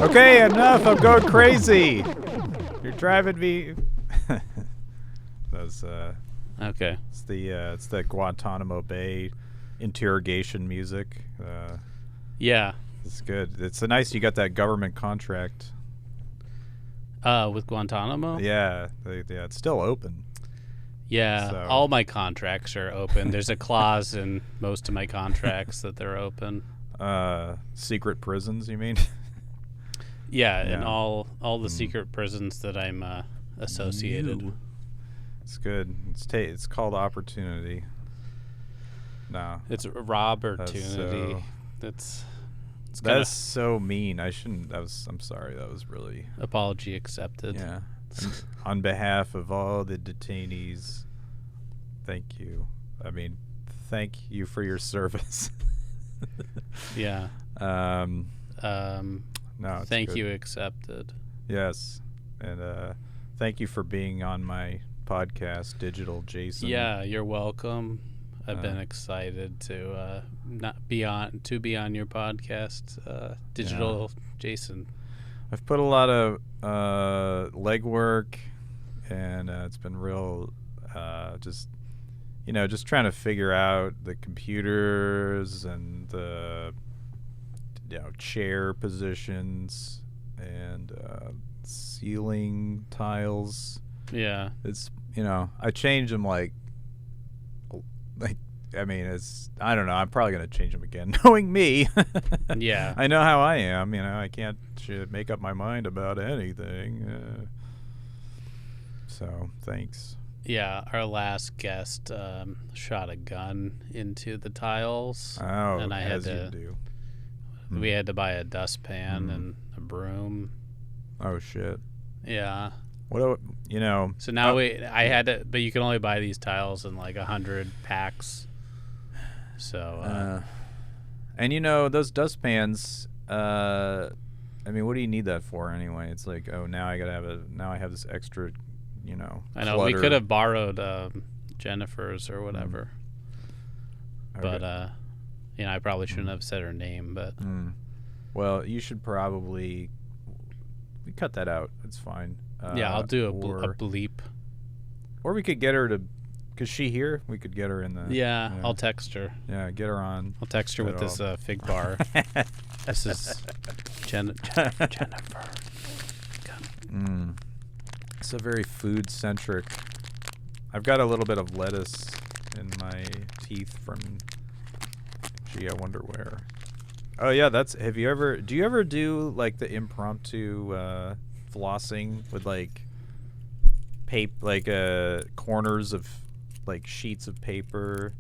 Okay, enough. I'm going crazy. You're driving me. That's Okay. it's the Guantanamo Bay interrogation music. Yeah. It's good. It's nice you got that government contract. With Guantanamo? Yeah, it's still open. Yeah, So- all my contracts are open. There's a clause in most of my contracts that they're open. Secret prisons, you mean? Yeah, and Yeah. all the secret prisons that I'm associated. Ew. It's good. It's called opportunity. No, It's Robertunity. That's It's kinda that's so mean. I shouldn't. I'm sorry. That was really. apology accepted. Yeah. On behalf of all the detainees, thank you. I mean, thank you for your service. Yeah. No, it's Thank good. you accepted. Yes, and thank you for being on my podcast, Digital Jason. Yeah, you're welcome. I've been excited to be on your podcast, Digital Jason. I've put a lot of legwork, and it's been real. Just trying to figure out the computers and the chair positions and ceiling tiles. Yeah. It's I change them like I mean, I don't know. I'm probably gonna change them again, knowing me. Yeah. I know how I am. I can't make up my mind about anything. So thanks. Yeah, our last guest shot a gun into the tiles. Oh, and I as had you to. do. We had to buy a dustpan and a broom. Oh shit. Yeah. What So now I had to, but you can only buy these tiles in like 100 packs. So. And those dustpans. I mean, what do you need that for anyway? It's like, oh, now I have this extra. I know clutter. we could have borrowed Jennifer's or whatever, Okay. but I probably shouldn't have said her name. But Well, you should probably. We cut that out. It's fine. yeah, I'll do a or bleep. Or we could get her to, cause she here. We could get her in the. Yeah, I'll text her. Yeah, get her on. I'll text her with Set this up. fig bar. This is Jennifer. It's a very food centric. I've got a little bit of lettuce in my teeth from. Gee, I wonder where. Oh yeah, do you ever do like the impromptu flossing with like corners of like sheets of paper?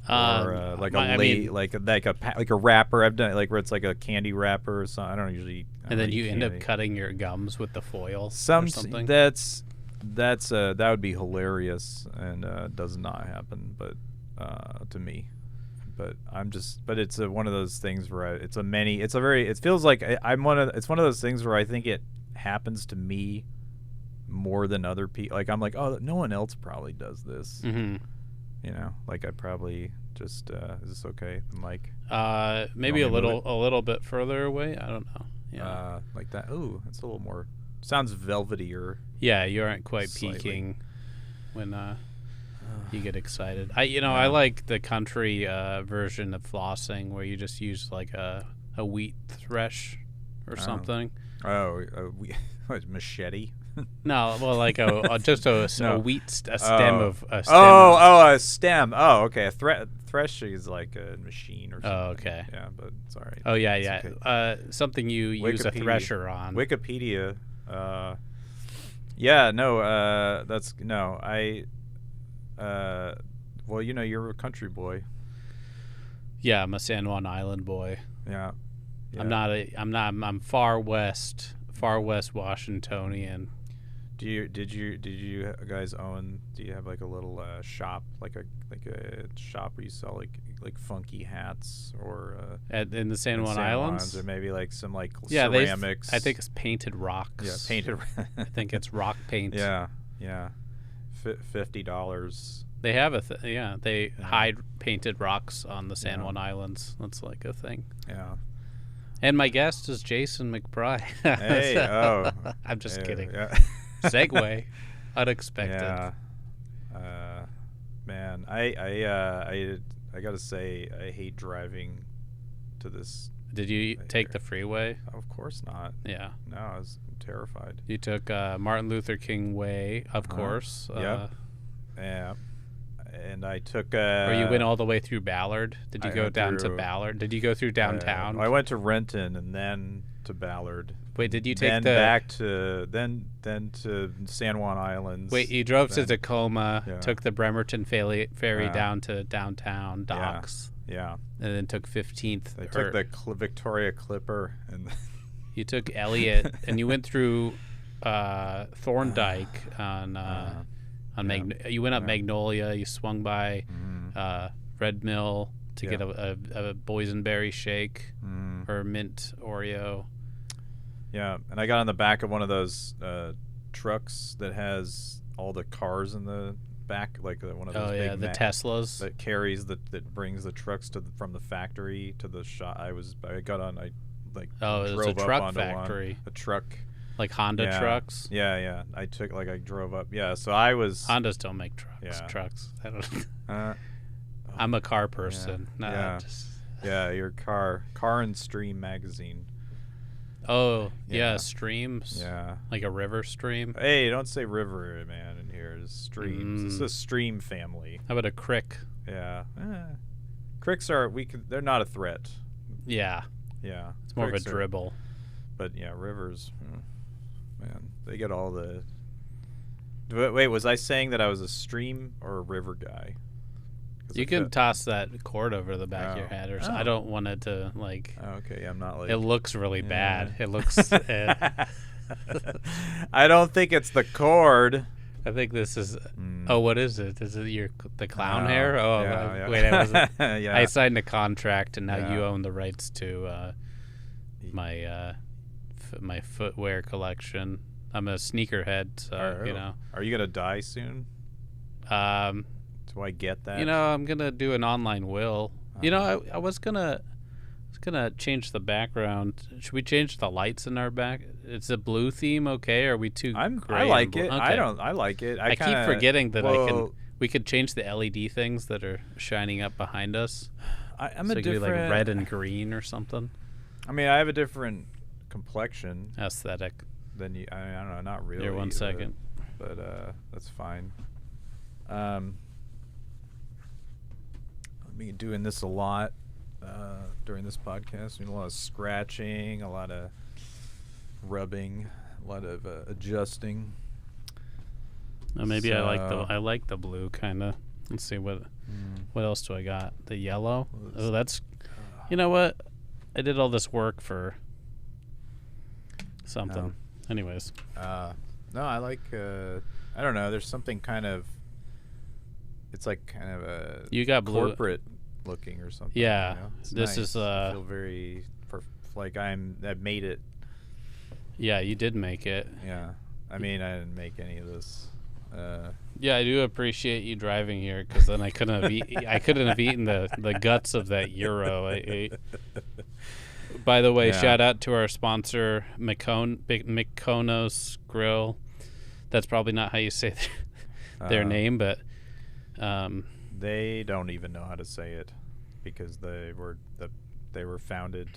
Or like a wrapper. I've done it like where it's like a candy wrapper or something. I don't usually. And then you end up cutting your gums with the foil or something. That would be hilarious, and does not happen, but to me. But it's one of those things where it's one of those things where I think it happens to me more than other people. Like I'm like, oh, no one else probably does this. Mm-hmm. Like I probably just is this okay? The mic? Maybe a Want me to move little bit further away. I don't know. Yeah. Like that. Ooh, it's a little more. Sounds velvetier. Yeah, you aren't quite Slightly. peaking when you get excited. I like the country version of flossing where you just use like a wheat thresh or something. Oh, machete. No, well, like a wheat a stem of a stem. A stem. Oh, okay. A thresh is like a machine or something. Oh, okay. Yeah, but it's all right. Oh yeah, It's yeah. okay. Something you use a Wikipedia. thresher on. Wikipedia. Yeah, no. That's no. Well, you're a country boy. Yeah, I'm a San Juan Island boy. Yeah. I'm far west Washingtonian. Did you guys own? Do you have like a little shop, like a shop where you sell like funky hats or In the San Juan Islands, or maybe like some like yeah, ceramics? I think it's painted rocks. Yeah, painted. I think it's rock paint. Yeah. $50. They have they hide painted rocks on the San Juan Islands. That's like a thing. Yeah. And my guest is Jason McBride. Hey, oh. I'm just Hey, kidding. Yeah. Segue. Unexpected. Yeah. Man, I gotta say, I hate driving to this. Did you take the freeway? Of course not. Yeah. No, I was terrified. You took Martin Luther King Way, of course. Yep. Yeah. And I took. Or you went all the way through Ballard. Did you I go went down to through- Ballard? Did you go through downtown? I went to Renton and then to Ballard. Wait, did you take then the back to then to San Juan Islands? Wait, you drove to then- Tacoma, Yeah. took the Bremerton ferry Yeah. down to downtown docks, Yeah. and then took 15th. I took the Victoria Clipper and. You took Elliott, and you went through Thorndike on you went up Magnolia. You swung by Red Mill to get a boysenberry shake or mint Oreo. Yeah, and I got on the back of one of those trucks that has all the cars in the back, like one of those big the Teslas that carries that brings the trucks from the factory to the shop. I got on. I it's drove a truck up onto factory. a truck. Like Honda trucks. Yeah. I drove up. Yeah, so I was. Hondas don't make trucks. Yeah. Trucks. I don't. Uh, I'm a car person. Yeah. No, Yeah. just... Yeah, your car and Stream magazine. Oh Yeah. streams. Yeah. Like a river stream. Hey, don't say river, man. In here, it's streams. It's a stream family. How about a crick? Yeah. Cricks they're not a threat. Yeah. Yeah. It's more Cricks of a dribble. But yeah, rivers, man, they get all the. Wait, was I saying that I was a stream or a river guy? You can toss that cord over the back of your head, or I don't want it to like. Oh, okay, I'm not like. It looks really bad. It looks. I don't think it's the cord. I think this is. Oh, what is it? Is it the clown hair? Oh, yeah. wait, I wasn't. Yeah. I signed a contract, and now you Yeah. own the rights to my footwear collection. I'm a sneakerhead, so you know. Are you gonna die soon? Do I get that? You know, I'm gonna do an online will. You know, I was gonna change the background. Should we change the lights in our back? It's a blue theme, okay? Or are we too? I like it. Okay. I like it. I keep forgetting that we could change the LED things that are shining up behind us. I'm so a it could be different. like red and green or something. I mean, I have a different complexion Aesthetic. than you. I don't know, not really. Here, 1 second. But that's fine. I've been doing this a lot during this podcast. Doing a lot of scratching, a lot of rubbing, a lot of adjusting. Maybe I like the blue kind of. Let's see what else do I got? The yellow. Oh, that's. You know what? I did all this work for something. Anyways. No, I like. I don't know. There's something kind of. It's like kind of a. You got blue. Corporate looking or something. Yeah. You know? It's This nice. is. I feel very like I've made it. Yeah, you did make it. Yeah. I mean, I didn't make any of this. Yeah, I do appreciate you driving here because then I couldn't have I couldn't have eaten the guts of that gyro I ate. By the way, shout out to our sponsor, Mykonos Grill. That's probably not how you say their name, but they don't even know how to say it because they were founded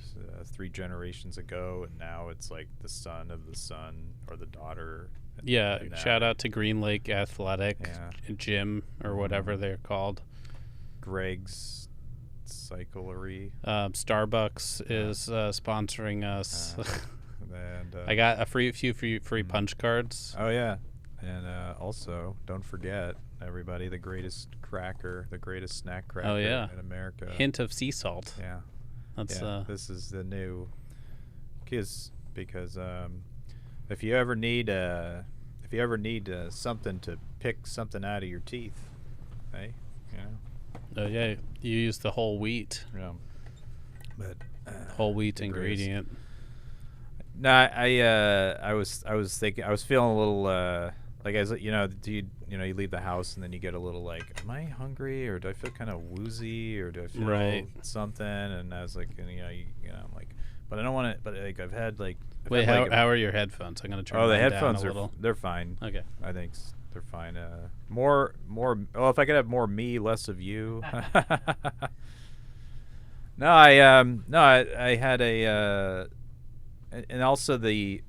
3 generations ago, and now it's like the son of the son or the daughter. Yeah, shout out to Green Lake Athletic Gym or whatever they're called. Greg's Cyclery. Starbucks is sponsoring us. And I got a few free punch cards. Oh yeah, and also don't forget everybody, the greatest snack cracker in America. Hint of sea salt. Yeah, that's this is the new because if you ever need something to pick something out of your teeth, hey, you know. Oh yeah, you use the whole wheat. Yeah. But whole wheat ingredient. No, I was thinking I was feeling a little like as you know, do you you leave the house and then you get a little like, am I hungry or do I feel kind of woozy or do I feel something? And I was like, I'm like, but I don't want to. But like I've had like. Wait, how are your headphones? I'm gonna turn. Oh, the mine headphones down a little. they're fine. Okay. I think they're fine. More. Well, if I could have more me, less of you. No, I had a, and also the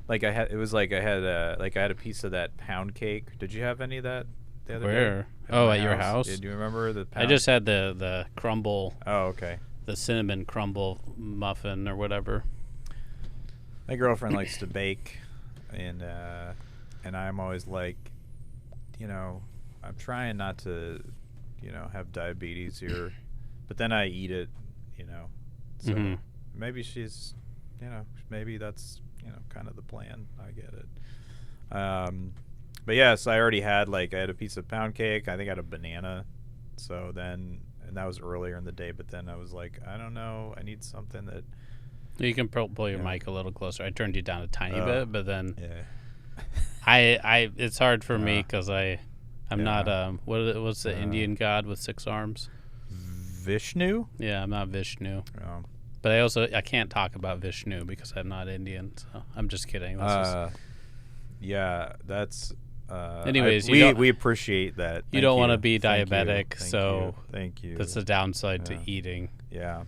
like I had a piece of that pound cake. Did you have any of that the other day? Where? Oh, at your house? Yeah, do you remember the pound? I just had the crumble. Oh, okay. The cinnamon crumble muffin or whatever. My girlfriend likes to bake, and I'm always like, I'm trying not to, have diabetes here, but then I eat it, so maybe she's, maybe that's, kind of the plan. I get it. But yes, I already had I had a piece of pound cake. I think I had a banana. So then, and that was earlier in the day, but then I was like, I don't know. I need something that. You can pull your mic a little closer. I turned you down a tiny bit, but then yeah. it's hard for me because I'm not what's the Indian god with 6 arms? Vishnu? Yeah, I'm not Vishnu. Oh. But I can't talk about Vishnu because I'm not Indian. So I'm just kidding. Yeah, that's. Anyways, we appreciate that. You don't want to be diabetic, so thank you. That's the downside to eating. Yeah.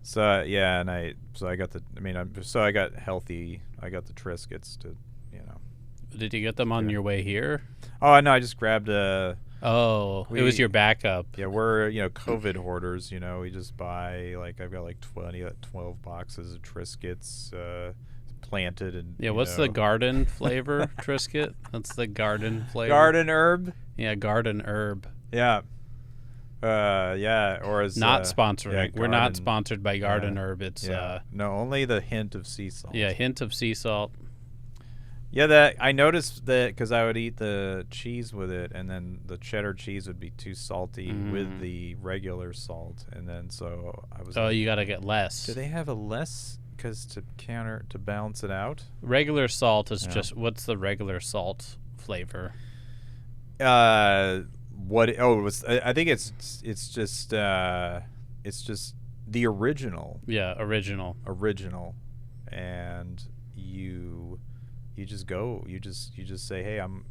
So and I got healthy. I got the Triscuits to, Did you get them on your way here? Oh no, I just grabbed a. Oh, it was your backup. Yeah, we're COVID hoarders. We just buy I've got 12 boxes of Triscuits planted and. Yeah, what's the garden flavor Triscuit? That's the garden flavor. Garden herb. Yeah, garden herb. Yeah. Or as not sponsoring. Yeah, we're not sponsored by Garden Herb. It's no, only the hint of sea salt. Yeah, hint of sea salt. Yeah, that I noticed that because I would eat the cheese with it, and then the cheddar cheese would be too salty with the regular salt, and then so I was. Oh, you gotta get less. Do they have a less? Because to balance it out. Regular salt is just what's the regular salt flavor? What? Oh, it was. I think it's just the original. Yeah, original. Original, and you just go. You just say, hey, I'm.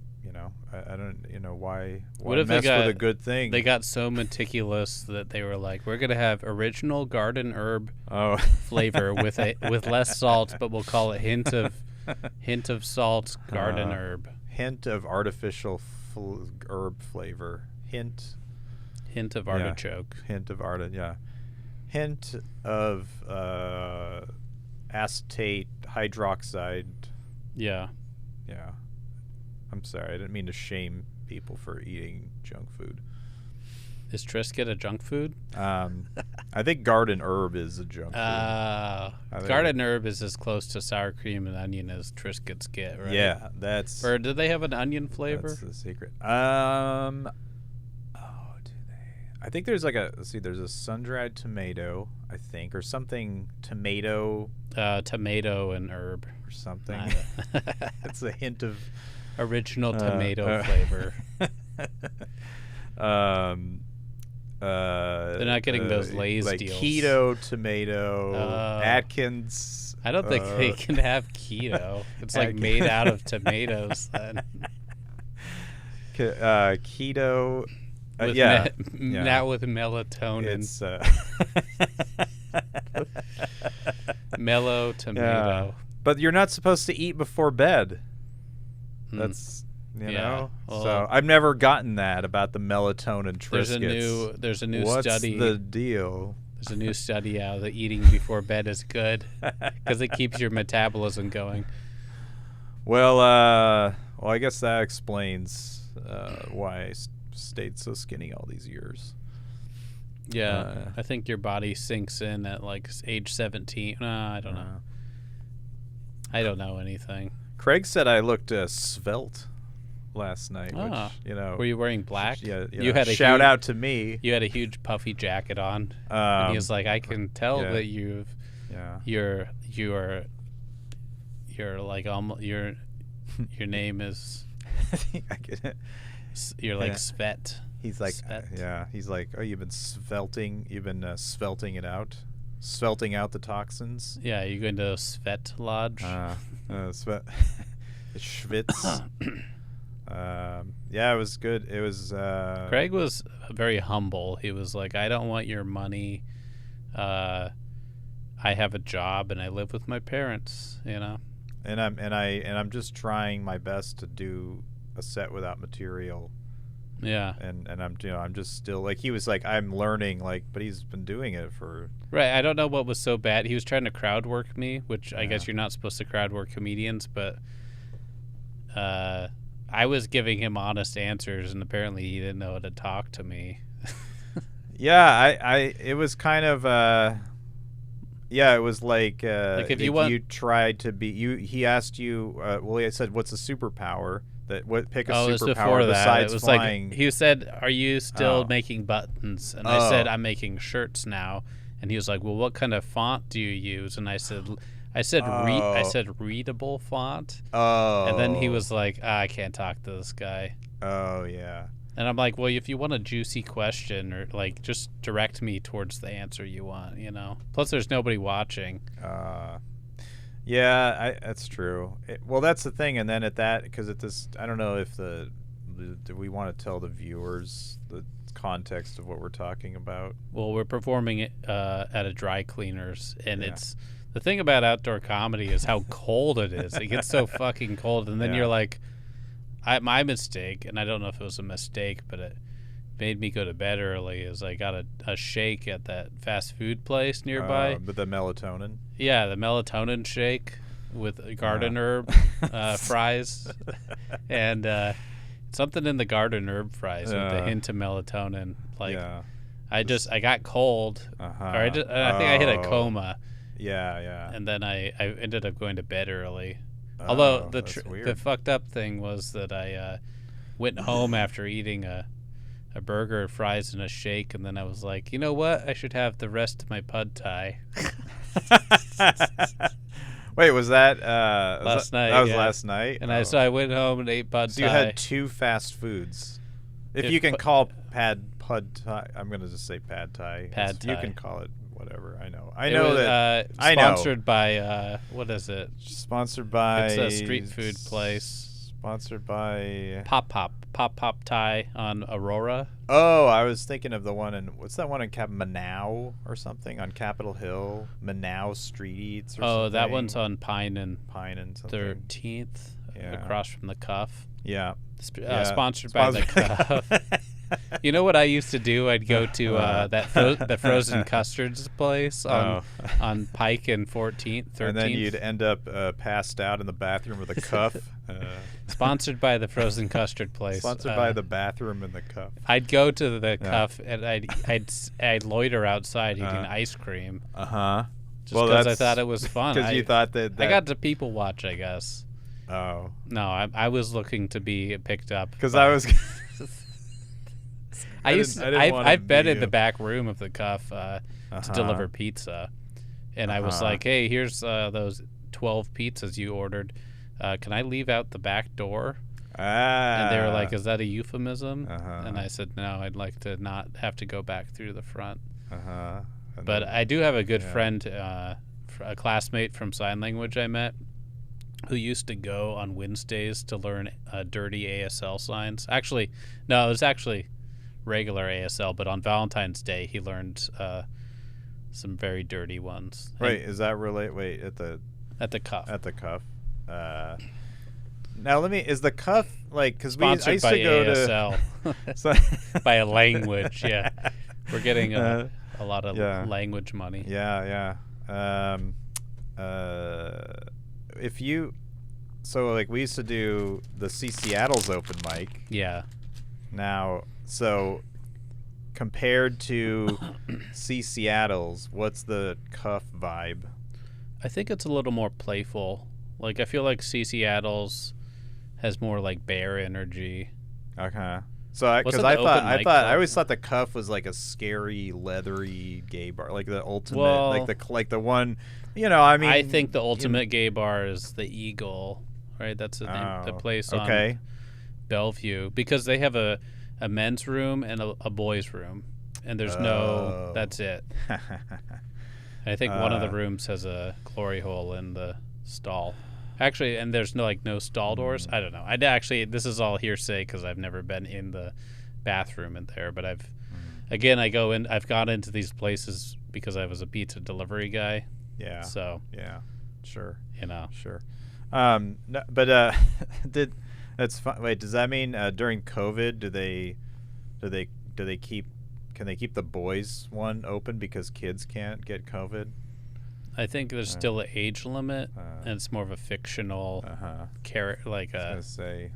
I don't. Why what if mess they got, with a good thing? They got so meticulous that they were like, we're gonna have original garden herb flavor with less salt, but we'll call it hint of salt garden herb. Hint of artificial herb flavor. Hint of artichoke. Hint of Hint of acetate hydroxide. Yeah. Yeah. I'm sorry. I didn't mean to shame people for eating junk food. Is Triscuit a junk food? I think garden herb is a junk food. Garden herb is as close to sour cream and onion as Triscuits get, right? Yeah, that's. Or do they have an onion flavor? That's the secret. Do they? I think there's there's a sun-dried tomato, I think, or something tomato. Tomato and herb. Or something. It's a hint of. Original tomato flavor. They're not getting those Lay's deals. Keto tomato, Atkins. I don't think they can have keto. It's made out of tomatoes then. Keto. Now with melatonin. It's mellow tomato. But you're not supposed to eat before bed. That's Well, so I've never gotten that about the melatonin Triscuits. There's a new What's study. What's the deal? There's a new study out that eating before bed is good because it keeps your metabolism going. Well, I guess that explains why I stayed so skinny all these years. Yeah, I think your body sinks in at age 17. I don't know. I don't know anything. Craig said I looked svelte last night. Which, were you wearing black? Yeah, you had a shout out to me. You had a huge puffy jacket on, and he was like, "I can tell that you are you're like your name is I get it. you're like Svet. He's like, Svet. yeah. He's like, oh, you've been svelting it out, svelting out the toxins. Yeah, you're going to Svet Lodge. Svet, Schwitz. Yeah, it was good. It was. Craig was very humble. He was like, I don't want your money. I have a job and I live with my parents. You know. And I'm just trying my best to do a set without material. Yeah. And I'm just still like, he was like, I'm learning, like, but he's been doing it for. Right. I don't know what was so bad. He was trying to crowd work me, which I guess you're not supposed to crowd work comedians, but I was giving him honest answers, and apparently he didn't know how to talk to me. Yeah, it was kind of yeah, it was like if you tried to be he asked you well, he said, what's a superpower? Pick a superpower besides it was flying. Like, he said, are you still making buttons? And I said, I'm making shirts now. And he was like, well, what kind of font do you use? And I said readable font. Oh. And then he was like, I can't talk to this guy. Oh, yeah. And I'm like, well, if you want a juicy question, or like, just direct me towards the answer you want, you know? Plus, there's nobody watching. Yeah, that's true. Well, that's the thing. And then at that, because at this, I don't know if do we want to tell the viewers the context of what we're talking about? Well, we're performing it at a dry cleaners, and it's the thing about outdoor comedy is how cold it is. It gets so fucking cold, and then you're like, my mistake, and I don't know if it was a mistake, but it made me go to bed early, is I got a shake at that fast food place nearby. But the melatonin? Yeah, the melatonin shake with garden herb fries. And something in the garden herb fries with a hint of melatonin. Like, I got cold. Or I think I hit a coma. Yeah. And then I ended up going to bed early. Although the fucked up thing was that I went home after eating a burger, fries, and a shake, and then I was like, you know what? I should have the rest of my pad thai. Wait, was that last night? That was last night. And so I went home and ate pad thai. So you had two fast foods. If you can call pad thai, I'm gonna just say pad thai. Pad thai. You can call it whatever. I know. I know that. Sponsored by what is it? Sponsored by. It's a street food place. Sponsored by Pop Thai on Aurora. Oh, I was thinking of the one in what's that one in Manaus or something on Capitol Hill, Manaus Street Eats. Or something. That one's on Pine and something. 13th, across from the Cuff. Yeah. Sponsored by the Cuff. You know what I used to do? I'd go to the frozen custards place on Pike and 14th, 13th. And then you'd end up passed out in the bathroom with a Cuff. Sponsored by the frozen custard place. Sponsored by the bathroom and the Cuff. I'd go to the Cuff and I'd loiter outside eating ice cream. Just because I thought it was fun. Because you thought that I got to people watch, I guess. Oh. No, I was looking to be picked up. Because I was. I've been in the back room of the Cuff to deliver pizza, and I was like, "Hey, here's those 12 pizzas you ordered. Can I leave out the back door?" And they were like, "Is that a euphemism?" And I said, "No, I'd like to not have to go back through the front." But I do have a good friend, a classmate from sign language I met, who used to go on Wednesdays to learn dirty ASL signs. Actually, no, it was actually regular ASL, but on Valentine's Day he learned some very dirty ones. Wait, is that really? Wait, at the Cuff. At the Cuff. Now is the Cuff like? Because I used by to go ASL. to by a language. Yeah, we're getting a lot of language money. Yeah. If you, so like we used to do the C Seattle's open mic. Yeah. Now, so compared to C Seattle's, what's the Cuff vibe? I think it's a little more playful. Like I feel like C Seattle's has more like bear energy. Okay. So Wasn't because the open I mic thought I club- always thought the Cuff was like a scary leathery gay bar, like the ultimate, Well- like the one, I mean, I think the ultimate gay bar is the Eagle, right? That's the place on Bellevue, because they have a men's room and a boys' room, and there's no. That's it. I think one of the rooms has a glory hole in the stall. Actually, and there's no stall doors. I don't know. This is all hearsay because I've never been in the bathroom in there. But I've gone into these places because I was a pizza delivery guy. Yeah. So. Yeah. Sure. Sure. No, but that's fun. Wait, does that mean during COVID do they keep? Can they keep the boys one open because kids can't get COVID? I think there's still an age limit, and it's more of a fictional character. I was gonna say,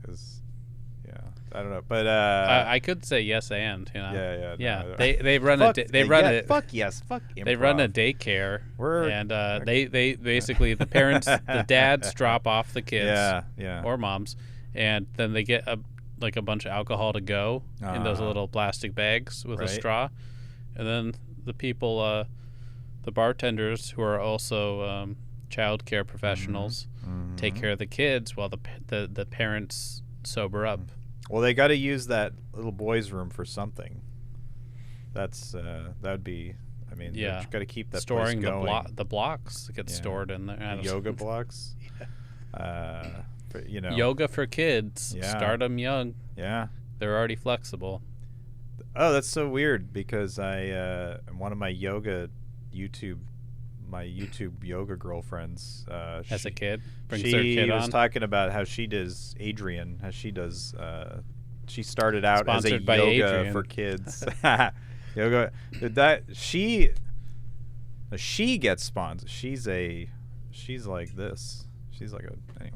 because I don't know, but I could say yes and yeah. No, they run it. Fuck yes, fuck improv. They run a daycare, and they basically the parents, the dads drop off the kids, or moms, and then they get a bunch of alcohol to go in those little plastic bags with a straw, and then the people, the bartenders who are also child care professionals, take care of the kids while the parents sober up. Well, they got to use that little boys' room for something. That's that'd be. I mean, you got to keep that storing place going. the blocks get stored in there. Yoga blocks. Yoga for kids. Yeah. Start them young. Yeah. They're already flexible. Oh, that's so weird because one of my YouTube yoga girlfriends, as a kid, brings she their kid was on. talking about how she does she started out Sponsored as a by yoga Adrian. for kids. Yoga she gets sponsored. She's like this. She's like anyway.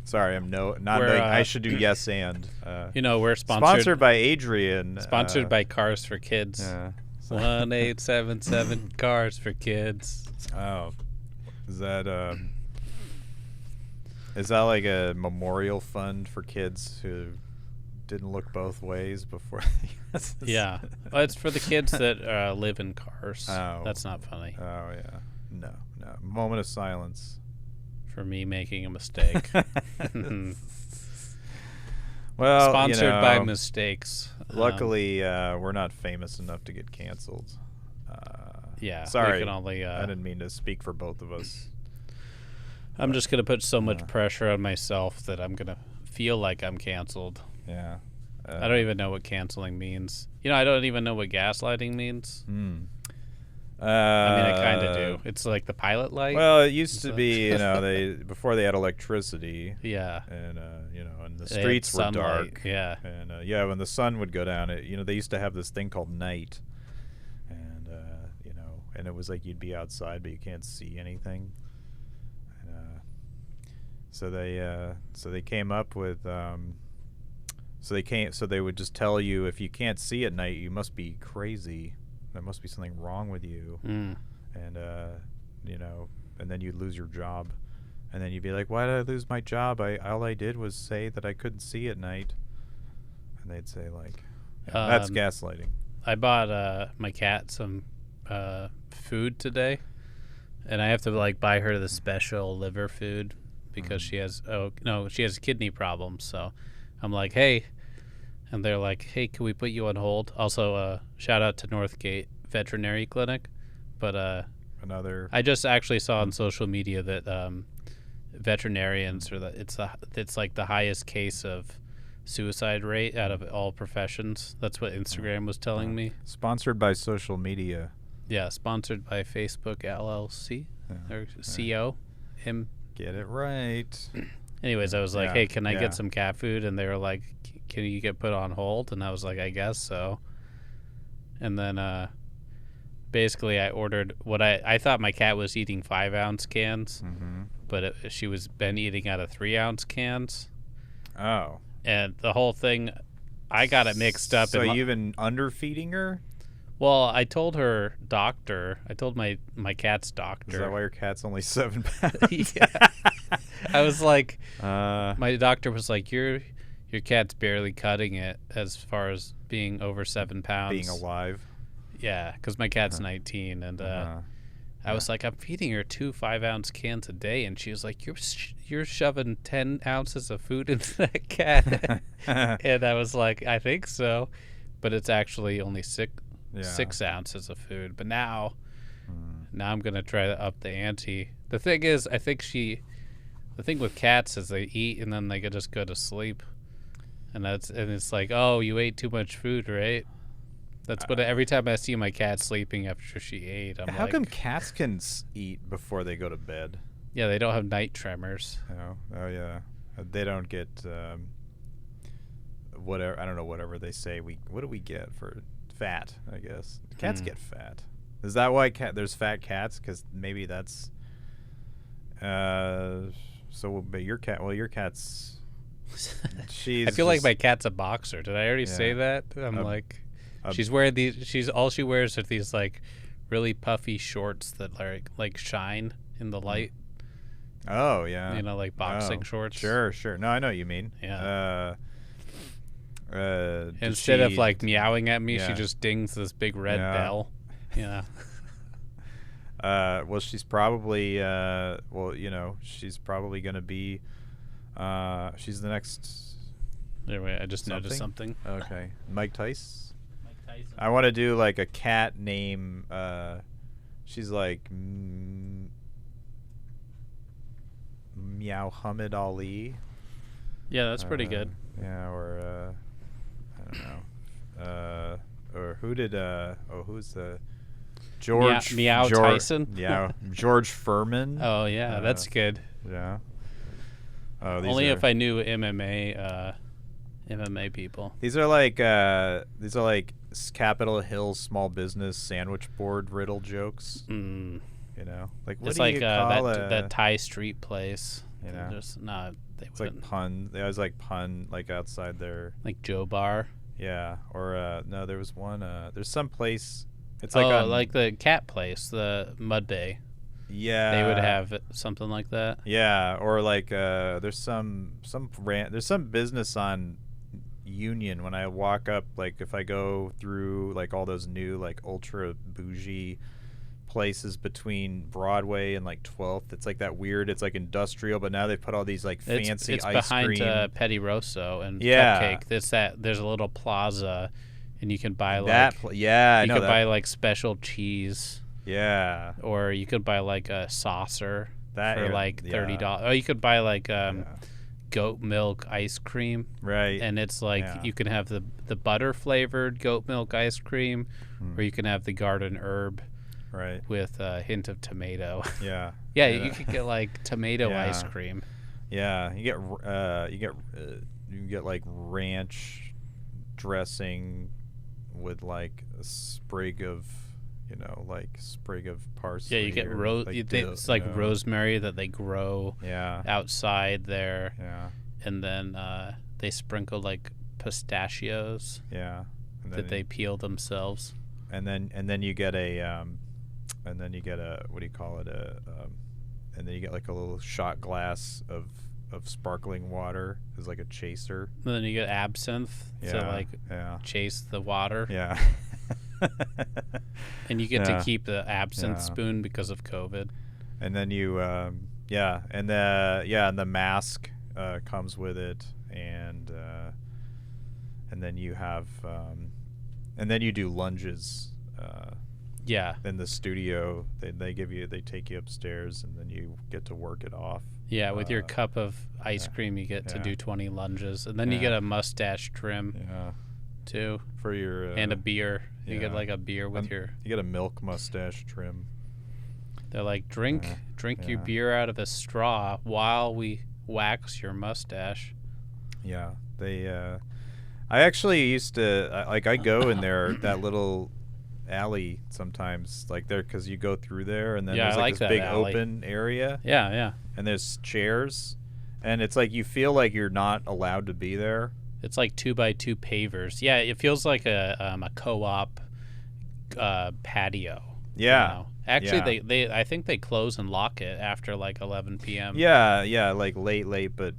Sorry, I should do yes and. We're sponsored by Adrian. Sponsored by Cars for Kids. Yeah. 1877 Cars for Kids. Oh, is that like a memorial fund for kids who didn't look both ways before? Yeah, well, it's for the kids that live in cars. Oh, that's not funny. Oh yeah, no. Moment of silence for me making a mistake. Well, sponsored by mistakes. Luckily, we're not famous enough to get canceled. Sorry, we can only, I didn't mean to speak for both of us. I'm just gonna put so much pressure on myself that I'm gonna feel like I'm canceled. Yeah. I don't even know what canceling means. I don't even know what gaslighting means. I mean, I kind of do. It's like the pilot light. Well, it used to be, before they had electricity. Yeah. And and the streets were dark. Yeah. And when the sun would go down, they used to have this thing called night, and and it was like you'd be outside but you can't see anything. And so they came up with so they would just tell you if you can't see at night, you must be crazy. There must be something wrong with you. And and then you'd lose your job, and then you'd be like, why did I lose my job? All I did was say that I couldn't see at night. And they'd say like, that's gaslighting. I bought my cat some food today, and I have to buy her the special liver food because she has kidney problems. So I'm like, hey. And they're like, hey, can we put you on hold? Also, shout out to Northgate Veterinary Clinic. But I just actually saw on social media that veterinarians it's like the highest case of suicide rate out of all professions. That's what Instagram was telling me. Sponsored by social media. Yeah, sponsored by Facebook LLC or CO. Him. Get it right. Anyways, I was like, hey, can I get some cat food? And they were like, can you get put on hold? And I was like, I guess so. And then basically I ordered what I thought my cat was eating 5-ounce cans, but she was been eating out of 3-ounce cans. Oh. And the whole thing, I got it mixed up. So you've been underfeeding her? Well, I told her doctor. I told my cat's doctor. Is that why your cat's only 7 pounds? Yeah. I was like, my doctor was like, you're your cat's barely cutting it as far as being over 7 pounds. Being alive. Yeah, because my cat's 19, and I was like, I'm feeding her 2 5-ounce cans a day, and she was like, you're shoving 10 ounces of food into that cat. And I was like, I think so, but it's actually only 6 ounces of food. But now I'm gonna try to up the ante. The thing is, the thing with cats is they eat and then they could just go to sleep, and it's like, oh, you ate too much food, right? That's what every time I see my cat sleeping after she ate, I'm like, how come cats can eat before they go to bed? Yeah, they don't have night tremors. Oh yeah, they don't get whatever. I don't know, whatever they say. What do we get for fat? I guess cats get fat. Is that why there's fat cats? Because maybe that's so. But your cat's. I feel like my cat's a boxer. Did I already say that? I'm like. She's wearing these. All she wears are these like really puffy shorts that like shine in the light. Oh yeah. You know, like boxing shorts. Sure. No, I know what you mean. Yeah. Instead of like meowing at me, she just dings this big red bell. Yeah. Well, she's probably. She's probably gonna be. She's the next. Anyway, I just noticed something. Okay, Mike Tyson. I want to do like a cat name. She's like Muhammad Ali. Yeah, that's pretty good. Yeah, or I don't know. Or who did? Who's the George Tyson? Yeah, George Furman. Oh yeah, that's good. Yeah. Only if I knew MMA people. These are like Capitol Hill small business sandwich board riddle jokes. You know, like what it's do like you call that Thai street place. You know, just it's like pun. They always like pun like outside their like Joe Bar. Yeah, or no, there was one. There's some place. It's like the cat place, the Mud Bay. Yeah, they would have something like that. Yeah, or like there's some business on Union when I walk up, like if I go through like all those new like ultra bougie places between Broadway and like 12th. It's like that weird, it's like industrial, but now they've put all these like fancy it's ice cream. It's behind Petty Rosso and Cupcake. There's a little plaza, and you can buy like buy like special cheese. Yeah. Or you could buy like a saucer for like $30. Oh, you could buy like goat milk ice cream. Right. And it's like you can have the butter flavored goat milk ice cream, or you can have the garden herb. Right. With a hint of tomato. Yeah. You could get like tomato ice cream. Yeah. You can get like ranch dressing with like a sprig of parsley. Yeah, you get it's like rosemary that they grow outside there. Yeah. And then they sprinkle like pistachios. Yeah. That they peel themselves. And then you get a what do you call it? And then you get like a little shot glass of sparkling water as like a chaser. And then you get absinthe to chase the water. Yeah. And you get to keep the absinthe spoon because of COVID. And then you and the mask comes with it, and then you have and then you do lunges. In the studio, they take you upstairs, and then you get to work it off. Yeah, with your cup of ice cream, you get to do 20 lunges, and then you get a mustache trim. Yeah. Too for your and a beer. You get like a beer with your. You get a milk mustache trim. They're like drink your beer out of a straw while we wax your mustache. Yeah, they. I actually used to I go in there that little alley sometimes, like there, because you go through there and then there's like this big alley. Open area. Yeah. And there's chairs, and it's like you feel like you're not allowed to be there. It's like 2x2 pavers. Yeah, it feels like a co-op patio. Yeah. You know? Actually, they I think they close and lock it after like 11 p.m. Yeah, like late, but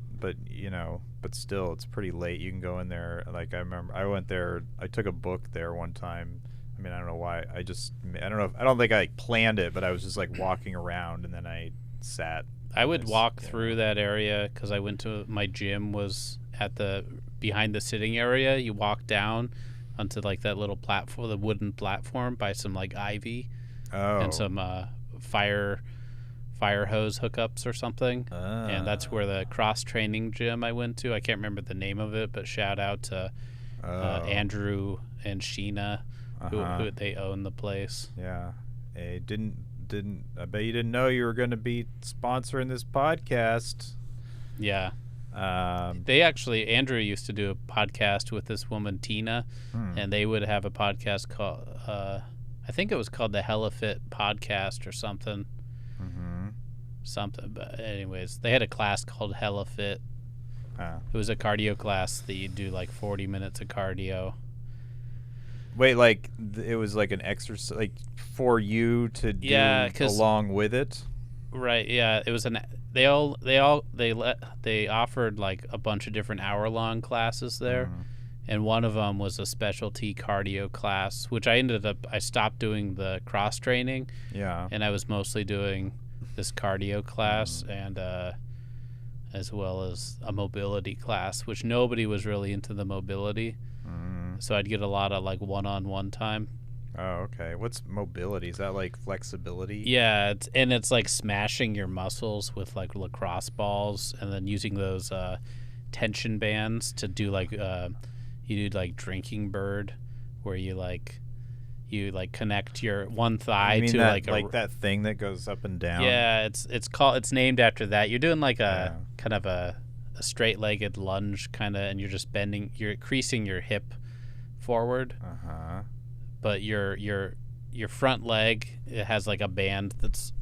but still, it's pretty late. You can go in there. Like, I remember I went there. I took a book there one time. I mean, I don't know why. I don't think I planned it, but I was just like walking around, and then I sat. I would walk through that area because I went to my gym was at the behind the sitting area. You walk down onto like that little platform, the wooden platform by some like ivy and some fire hose hookups or something. And that's where the cross training gym I went to. I can't remember the name of it, but shout out to Andrew and Sheena, who they own the place. Yeah. Hey, I bet you didn't know you were going to be sponsoring this podcast. Yeah. They actually, Andrew used to do a podcast with this woman, Tina, and they would have a podcast called, I think it was called the Hella Fit Podcast or something. Something. But anyways, they had a class called Hella Fit. It was a cardio class that you do like 40 minutes of cardio. Wait, like it was like an exercise, like for you to do along with it. Right. Yeah. It was they offered like a bunch of different hour-long classes there, and one of them was a specialty cardio class, which I stopped doing the cross training. Yeah. And I was mostly doing this cardio class and as well as a mobility class, which nobody was really into the mobility. So I'd get a lot of like one-on-one time. Oh, okay. What's mobility? Is that like flexibility? Yeah, it's like smashing your muscles with like lacrosse balls, and then using those tension bands to do like you do like drinking bird, where you connect your one thigh to that, like that thing that goes up and down. Yeah, it's named after that. You're doing like a kind of a straight-legged lunge kind of, and you're just you're creasing your hip forward. But your front leg, it has like a band that's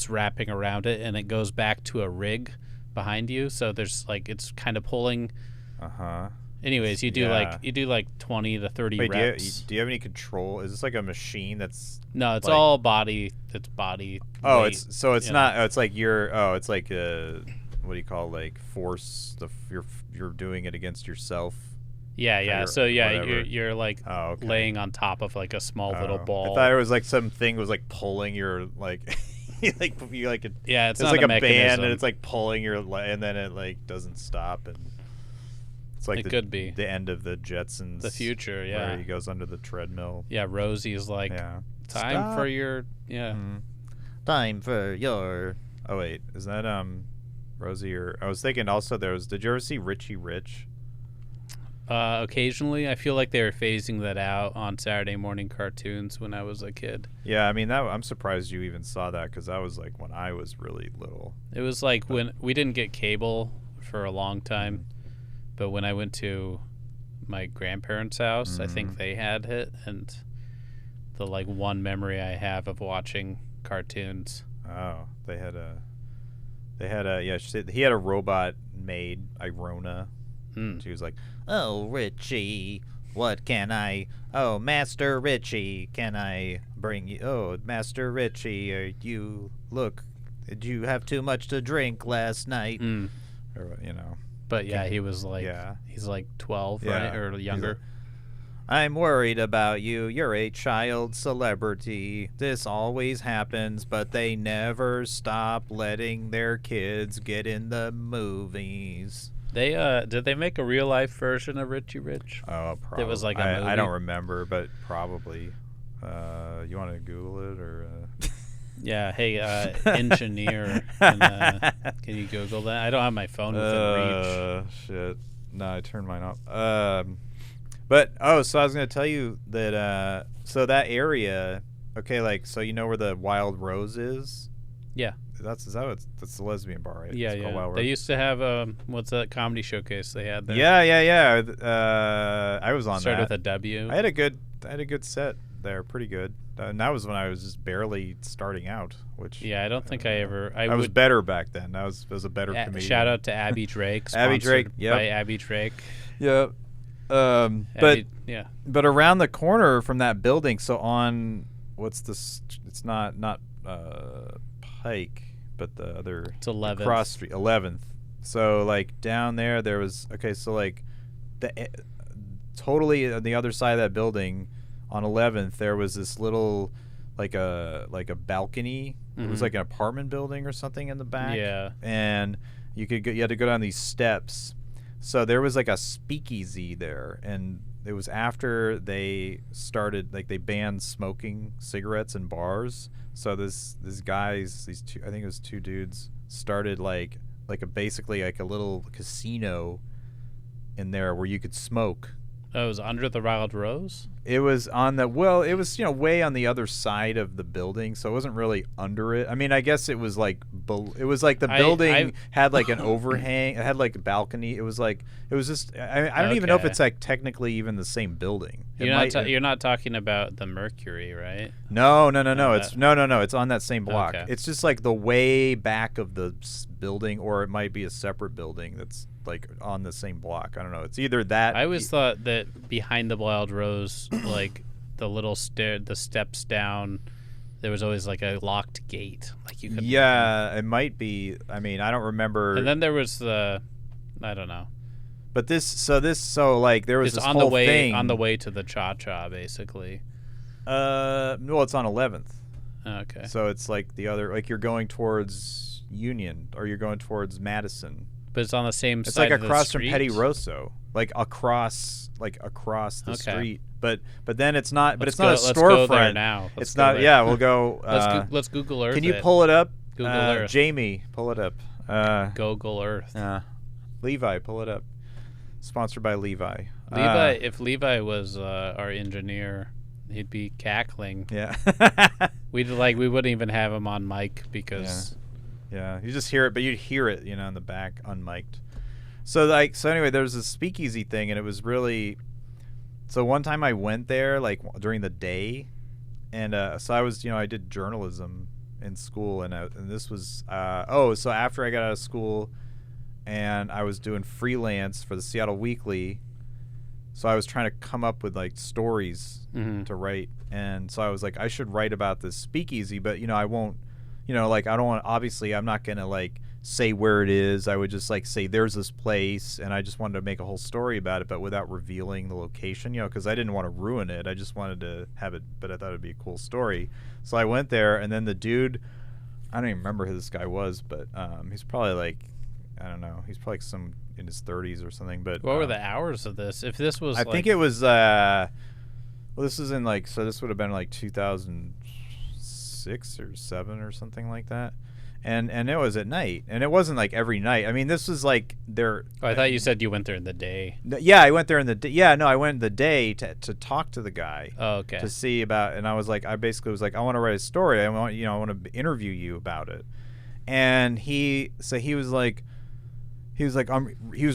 wrapping around it, and it goes back to a rig behind you. So there's like it's kind of pulling. Anyways, you do like 20 to 30 reps. Do you have any control? Is this like a machine that's? No, it's like, all body. It's body. Oh, weight, it's not. It's like it's like what do you call like force? You're doing it against yourself. Yeah. So you're like laying on top of like a small little ball. I thought it was like something was like pulling your like it's it's not like a mechanism. band and it's like pulling your and then it like doesn't stop, and it's like could be the end of the Jetsons, the future. Yeah, where he goes under the treadmill. Yeah, Rosie's like time for your time for your. Oh wait, is that Rosie or I was thinking also did you ever see Richie Rich? Occasionally. I feel like they were phasing that out on Saturday morning cartoons when I was a kid. Yeah, I mean, I'm surprised you even saw that, because that was like when I was really little. It was like when we didn't get cable for a long time, but when I went to my grandparents' house, I think they had it, and the like one memory I have of watching cartoons. Oh, he had a robot maid, Irona. She was like, "Oh, Richie, what can I? Oh, Master Richie, can I bring you? Oh, Master Richie, did you have too much to drink last night?" Or, But yeah, he was like, he's like 12, right, or younger. I'm worried about you. You're a child celebrity. This always happens, but they never stop letting their kids get in the movies. They did they make a real life version of Richie Rich? Oh, probably. It was like a movie. I don't remember, but probably. You want to Google it or? Yeah. Hey, engineer, can you Google that? I don't have my phone within reach. Shit. No, I turned mine off. So I was gonna tell you that. So that area, okay, like so you know where the Wild Rose is? Yeah. That's the lesbian bar, right? Yeah, it's called Wild Rose. They used to have what's that comedy showcase they had there? Yeah. I was on Started that. with a W. I had a good set there, pretty good. And that was when I was just barely starting out. Which I don't think I ever. I was better back then. I was a better comedian. Shout out to Abby Drake. Abby Drake, by Abby Drake. Yep. But around the corner from that building, so on what's this? It's not Pike, but the other. It's 11th. Cross Street, 11th. So like down there was so like totally on the other side of that building on 11th there was this little like a balcony. It was like an apartment building or something in the back. Yeah. And you had to go down these steps. So there was like a speakeasy there, and it was after they started, like they banned smoking cigarettes in bars. So these two, I think it was two dudes, started like basically like a little casino in there where you could smoke. Oh, it was under the Wild Rose? It was on the it was way on the other side of the building, so it wasn't really under it. I mean, I guess it was like the building had like an overhang. It had like a balcony. It was just I don't even know if it's like technically even the same building. You're not talking about the Mercury, right? No. It's It's on that same block. Okay. It's just like the way back of the building, or it might be a separate building that's like on the same block. I don't know. It's either that. I always thought that behind the Wild Rose, like the steps down, there was always like a locked gate. Like you could. Yeah, it might be. I mean, I don't remember. And then there was I don't know. But there was this on whole the way thing on the way to the Cha-Cha, basically. Well, it's on 11th. Okay. So it's like the other, like you're going towards Union or you're going towards Madison. But it's on the same it's side like of the across street? from Petty Rosso, like across the street. But then it's not. But it's not a storefront. Let's go there now. It's not. Yeah, we'll go. Let's Google Earth. Can you pull it up? Google Earth. Jamie, pull it up. Google Earth. Levi, pull it up. Sponsored by Levi. If Levi was our engineer, he'd be cackling. Yeah. we wouldn't even have him on mic because. Yeah, you just hear it, but you'd hear it, in the back, unmiked. So anyway, there was this speakeasy thing, and it was really. So one time I went there, like during the day, and so I was, I did journalism in school, and this was, so after I got out of school, and I was doing freelance for the Seattle Weekly, so I was trying to come up with like stories to write, and so I was like, I should write about this speakeasy, but I won't. Like I don't want. Obviously, I'm not gonna like say where it is. I would just like say there's this place, and I just wanted to make a whole story about it, but without revealing the location. Because I didn't want to ruin it. I just wanted to have it, but I thought it'd be a cool story. So I went there, and then the dude, I don't even remember who this guy was, but he's probably like, I don't know, he's probably some in his 30s or something. But what were the hours of this? If this was, I think it was. Well, this is in like, so this would have been like 2006 or 7 or something like that, and it was at night, and it wasn't like every night. I mean, this was like there. Oh, I thought you said you went there in the day. Yeah, I went there in the day. Yeah, no, I went in the day to talk to the guy. Oh, okay. To see about, and I was like, I basically was like, I want to write a story. I want to interview you about it, and he was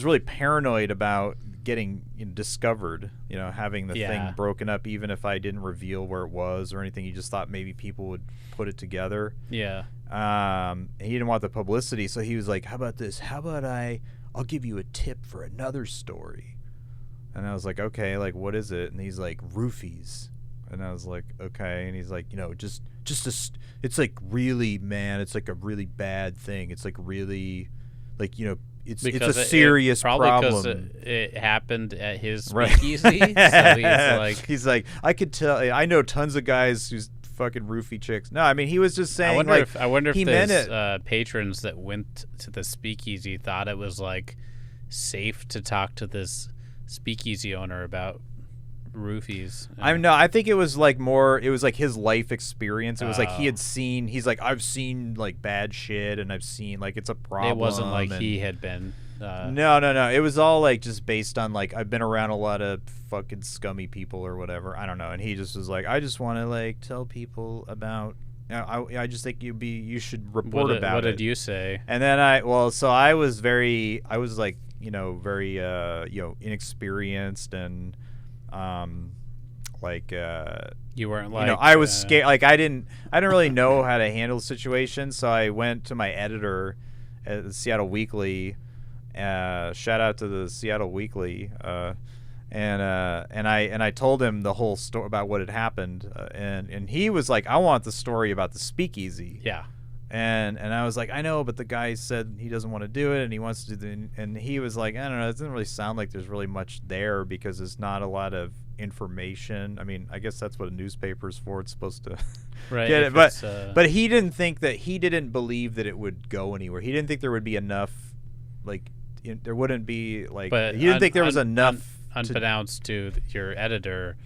really paranoid about getting discovered, having the thing broken up, even if I didn't reveal where it was or anything. He just thought maybe people would put it together. Yeah. He didn't want the publicity, so he was like, how about this? How about I'll give you a tip for another story. And I was like, okay, like what is it? And he's like, roofies. And I was like, okay. And he's like, it's like really, man, it's like a really bad thing. It's like really, like, it's a serious problem. Because it happened at his speakeasy. So he's like, I could tell. I know tons of guys who's fucking roofie chicks. No, I mean, he was just saying. I wonder if those patrons that went to the speakeasy thought it was like safe to talk to this speakeasy owner about roofies. I think it was like more. It was like his life experience. It was like he had seen. He's like, I've seen like bad shit, and I've seen like it's a problem. It wasn't like he had been. No. It was all like just based on like I've been around a lot of fucking scummy people or whatever. I don't know. And he just was like, I just want to like tell people about. I just think you should report about it. What did you say? And then I was very inexperienced and. You weren't like I was scared. Like I didn't really know how to handle the situation, so I went to my editor at the Seattle Weekly. Shout out to the Seattle Weekly, and I told him the whole story about what had happened, and he was like, I want the story about the speakeasy. Yeah. And I was like, I know, but the guy said he doesn't want to do it, and he wants to do and he was like, I don't know, it doesn't really sound like there's really much there because there's not a lot of information. I mean, I guess that's what a newspaper's for. It's supposed to get it. But he didn't think that he didn't believe that it would go anywhere. He didn't think there would be enough, like, there wouldn't be, like, but he didn't think there was enough. Unbeknownst to your editor,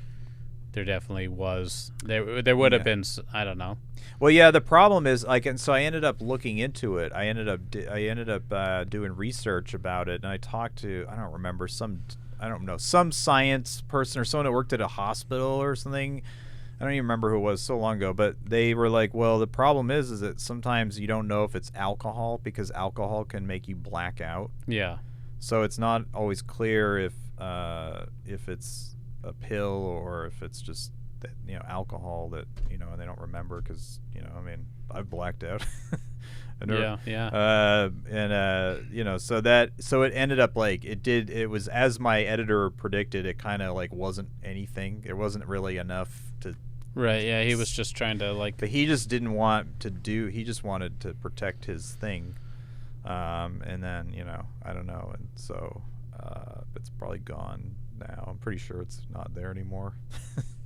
there definitely was. There would have been, I don't know. Well, yeah, the problem is, like, and so I ended up looking into it. I ended up doing research about it, and I talked to, I don't remember, some science person or someone that worked at a hospital or something. I don't even remember who it was, so long ago, but they were like, well, the problem is that sometimes you don't know if it's alcohol because alcohol can make you black out. Yeah. So it's not always clear if it's a pill or if it's just that, alcohol that, and they don't remember because, I mean, I've blacked out. Yeah. So it ended up like it was, as my editor predicted, it kind of like wasn't anything. There wasn't really enough to. Right. Yeah. He was just trying to like. But he just didn't want to do. He just wanted to protect his thing. And then, I don't know. And so it's probably gone now. I'm pretty sure it's not there anymore.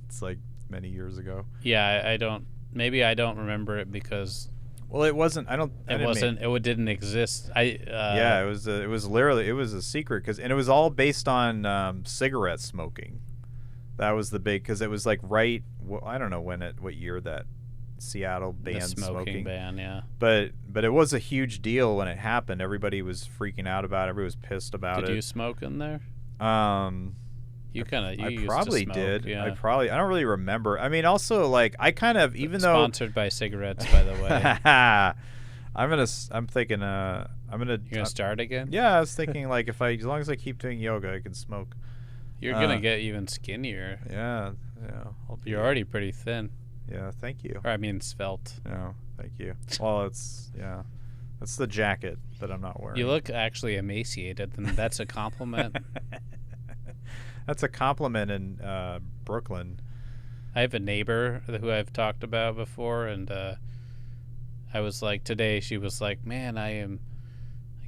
It's like many years ago. Yeah, I don't. Maybe I don't remember it because. Well, it wasn't. It didn't exist. Yeah, it was literally a secret and it was all based on cigarette smoking. That was the big, because it was like right. Well, I don't know what year that Seattle banned the smoking ban, yeah. But it was a huge deal when it happened. Everybody was freaking out about it. Everybody was pissed about it. Did you smoke in there? You probably used to smoke, did. Yeah. I don't really remember. I mean, also, like, I kind of, even though sponsored by cigarettes, by the way. I'm thinking you're gonna start again? Yeah, I was thinking, like, as long as I keep doing yoga, I can smoke. You're gonna get even skinnier. Yeah. You're already pretty thin. Yeah, thank you. Or I mean svelte. No, thank you. Well, that's the jacket that I'm not wearing. You look actually emaciated, and that's a compliment. That's a compliment in Brooklyn. I have a neighbor who I've talked about before, and I was like, today she was like, man, I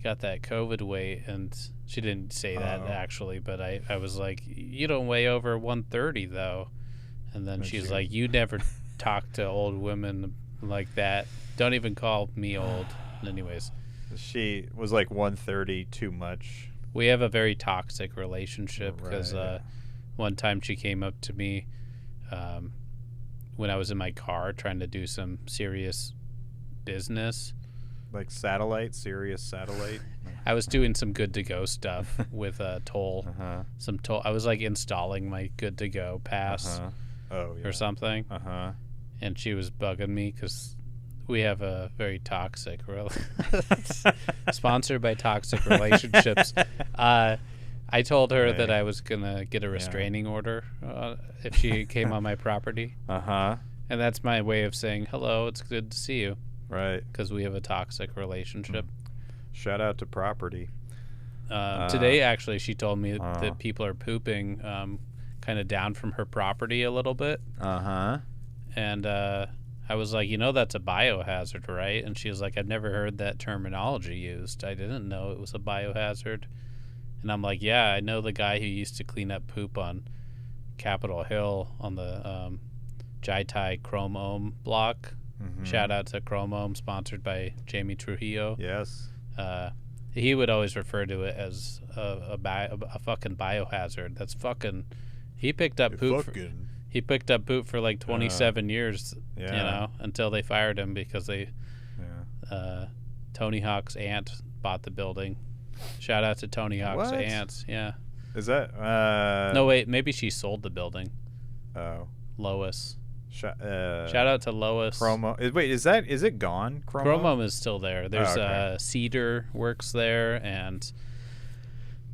got that COVID weight, and she didn't say that actually, but I was like, you don't weigh over 130 though. And then she's like, you never talk to old women like that. Don't even call me old. Anyways. She was like 130 too much. We have a very toxic relationship because one time she came up to me when I was in my car trying to do some serious business. Like Sirius satellite? I was doing some good to go stuff with toll. Some toll. I was like installing my good to go pass. Or something. And she was bugging me because we have a very toxic sponsored by toxic relationships. I told her that I was gonna get a restraining order if she came on my property. And that's my way of saying hello. It's good to see you. Right. Because we have a toxic relationship. Shout out to property. Today, actually, she told me that people are pooping kind of down from her property a little bit. And I was like, that's a biohazard, right? And she was like, I've never heard that terminology used. I didn't know it was a biohazard. And I'm like, yeah, I know the guy who used to clean up poop on Capitol Hill on the Jaitai Chrome Ohm block. Shout out to Chrome Ohm, sponsored by Jamie Trujillo. Yes. He would always refer to it as a fucking biohazard. That's fucking. He picked up poop. He picked up poop for like 27 years. Until they fired him because Tony Hawk's aunt bought the building. Shout out to Tony Hawk's aunt. Yeah. Is that? No, wait. Maybe she sold the building. Oh. Lois. Shout out to Lois. Chromo. Is it gone? Chromo is still there. There's Cedar works there, and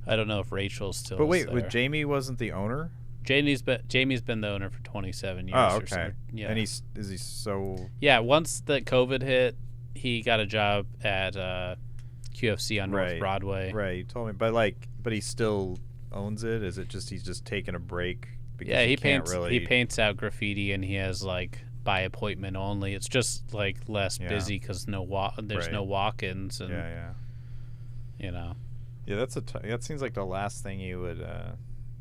I don't know if Rachel's still. But wait, there. Jamie wasn't the owner? Jamie's been the owner for 27 years. Oh, okay. Or so. Yeah. And is he so? Yeah. Once the COVID hit, he got a job at QFC on North Broadway. Right. You told me, but he still owns it. Is it just he's just taking a break? Yeah, he paints out graffiti, and he has like by appointment only. It's just like less busy because there's no walk-ins and you know. Yeah, that seems like the last thing you would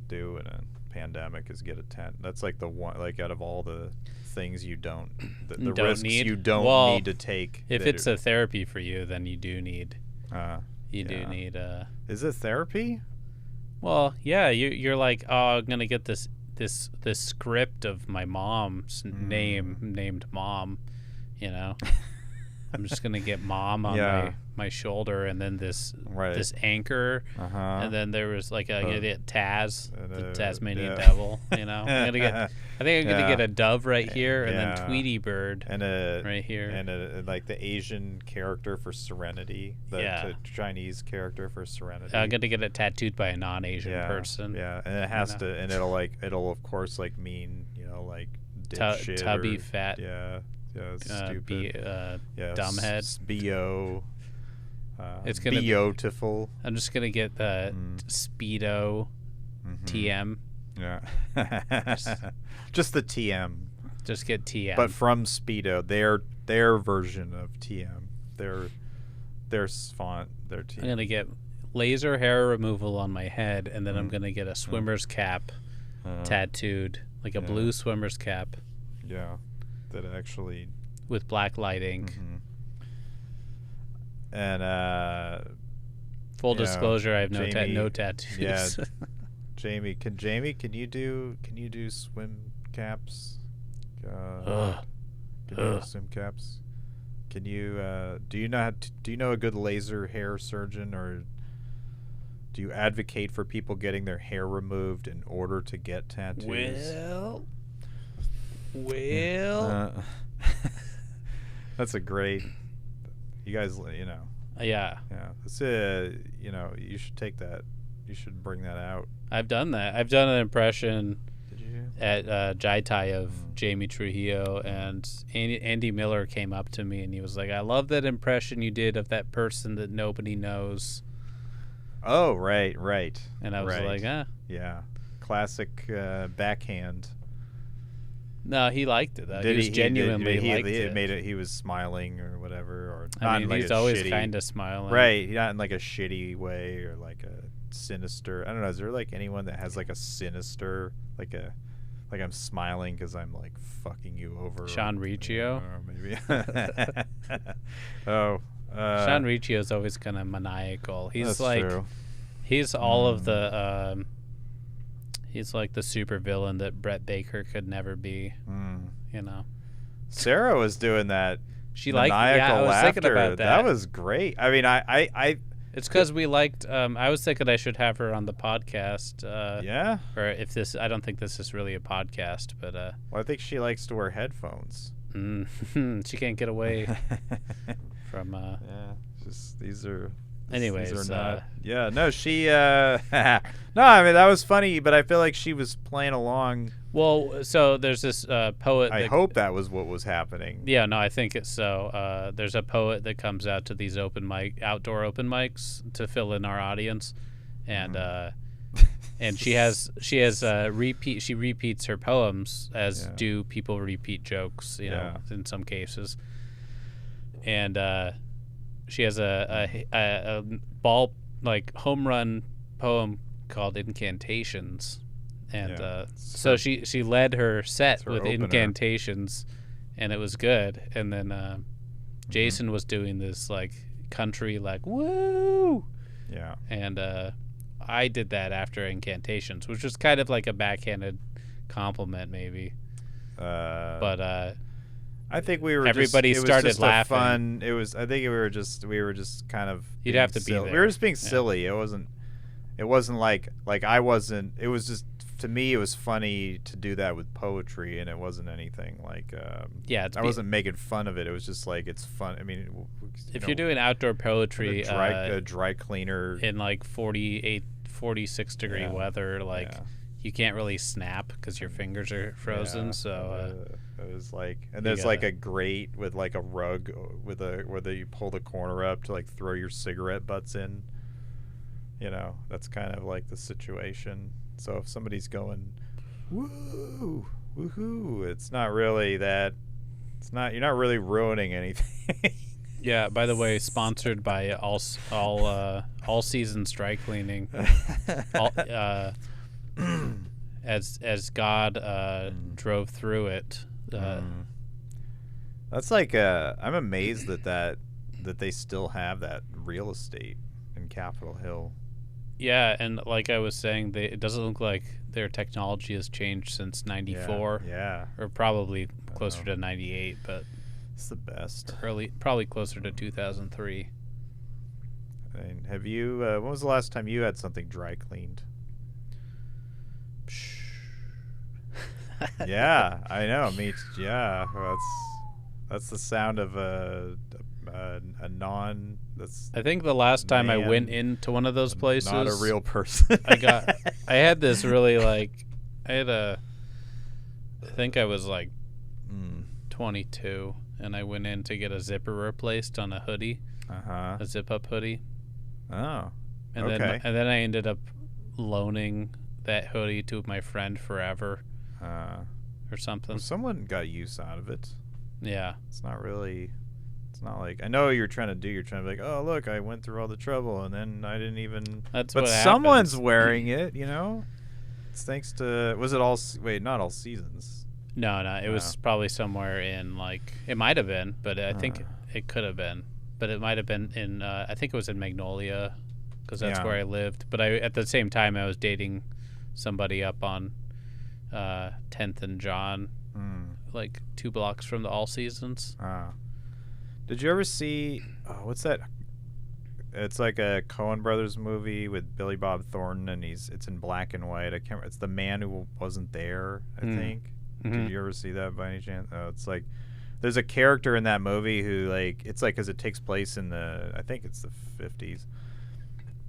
do in a pandemic is get a tent. That's like the one, like out of all the things you don't risks need. You don't need to take. If it's a therapy for you, then you do need. Do need. Is it therapy? Well, yeah. You're like, oh, I'm gonna get this script of my mom's name named Mom. You know, I'm just gonna get Mom on my shoulder, and then this anchor, and then there was like I'm gonna get Taz, the Tasmanian devil. You know, I think I'm gonna get a dove right here, and then Tweety Bird right here, and like the Asian character for Serenity, the Chinese character for Serenity. I'm gonna get it tattooed by a non-Asian person. Yeah, and it has to, and it'll of course like mean like dipshit tubby or, fat. Yeah, stupid. Dumbhead. B.O. It's gonna beautiful. I'm just gonna get the Speedo TM. Yeah, just the TM. Just get TM. But from Speedo, their version of TM, their font, their TM. I'm gonna get laser hair removal on my head, and then I'm gonna get a swimmer's cap tattooed, like a blue swimmer's cap. Yeah, that actually with black lighting. And full disclosure, I have no tattoos. Yeah, Jamie, can you do swim caps? Swim caps. Can you do you know a good laser hair surgeon, or do you advocate for people getting their hair removed in order to get tattoos? Well. That's a great. You guys, Yeah. It's you should take that. You should bring that out. I've done that. I've done an impression. Did you? At Jai Tai of Jamie Trujillo, and Andy Miller came up to me and he was like, "I love that impression you did of that person that nobody knows." Oh, right. And I was like, yeah, classic backhand. No, he liked it. He was genuinely liked it. It made it. He was smiling or whatever, or I mean, he's always kind of smiling, right? Not in like a shitty way or like a sinister. I don't know. Is there like anyone that has like a sinister, like I'm smiling because I'm like fucking you over? Sean Riccio, or maybe. Sean Riccio is always kind of maniacal. He's true. He's all of the. He's like the super villain that Brett Baker could never be. You know. Sarah was doing that. She liked. I was thinking about that. That was great. I mean, I It's because we liked. I was thinking I should have her on the podcast. Yeah. Or if this, I don't think this is really a podcast, but. Well, I think she likes to wear headphones. She can't get away from. Yeah. Just these are. Anyways, these are not. Yeah. No, she. No, I mean that was funny, but I feel like she was playing along. Well, so there's this poet. I hope that was what was happening. Yeah, no, I think it's so. There's a poet that comes out to these outdoor open mics to fill in our audience, and and she repeats her poems as do people repeat jokes, you know, in some cases, and she has a ball like home run poem called Incantations. And so she led her set with opener. Incantations, and it was good. And then Jason was doing this like country like woo, and I did that after Incantations, which was kind of like a backhanded compliment maybe. But I think we were. Everybody started laughing. It was. I think we were just kind of. You'd have to silly. be there. We were just being silly. It wasn't like I wasn't. It was just. To me, it was funny to do that with poetry, and it wasn't anything like. I wasn't making fun of it. It was just like it's fun. I mean, if you're doing outdoor poetry, a dry cleaner in like 46 degree weather, like you can't really snap because your fingers are frozen. So it was like, and there's like a grate with like a rug where you pull the corner up to like throw your cigarette butts in. You know, that's kind of like the situation. So if somebody's going, woo, woohoo, it's not really that It's not. You're not really ruining anything. Yeah. By the way, sponsored by all seasons dry cleaning. As God drove through it. That's like I'm amazed that they still have that real estate in Capitol Hill. Yeah, and like I was saying, it doesn't look like their technology has changed since '94. Yeah. Or probably closer to '98, but it's the best. Probably closer to 2003. And have you? When was the last time you had something dry cleaned? Yeah, I know. Yeah, that's the sound of a non. I think the last time I went into one of those places, not a real person. I had this really I think I was like 22, and I went in to get a zipper replaced on a hoodie, a zip-up hoodie. Oh, and then I ended up loaning that hoodie to my friend forever, or something. Well, someone got use out of it. Yeah, it's not like I know what you're trying to do. You're trying to be like, oh look, I went through all the trouble and then I didn't even. But someone's wearing it, you know. It's thanks to not all seasons. No, it was probably somewhere in it might have been, but I think it could have been, but it might have been in I think it was in Magnolia, because that's where I lived. But at the same time I was dating somebody up on 10th and John, like 2 blocks from the All Seasons. Did you ever see what's that? It's like a Coen Brothers movie with Billy Bob Thornton, and it's in black and white. I can't remember. It's The Man Who Wasn't There, I think. Did you ever see that by any chance? Oh, it's like there's a character in that movie who it's because it takes place in I think it's the 50s,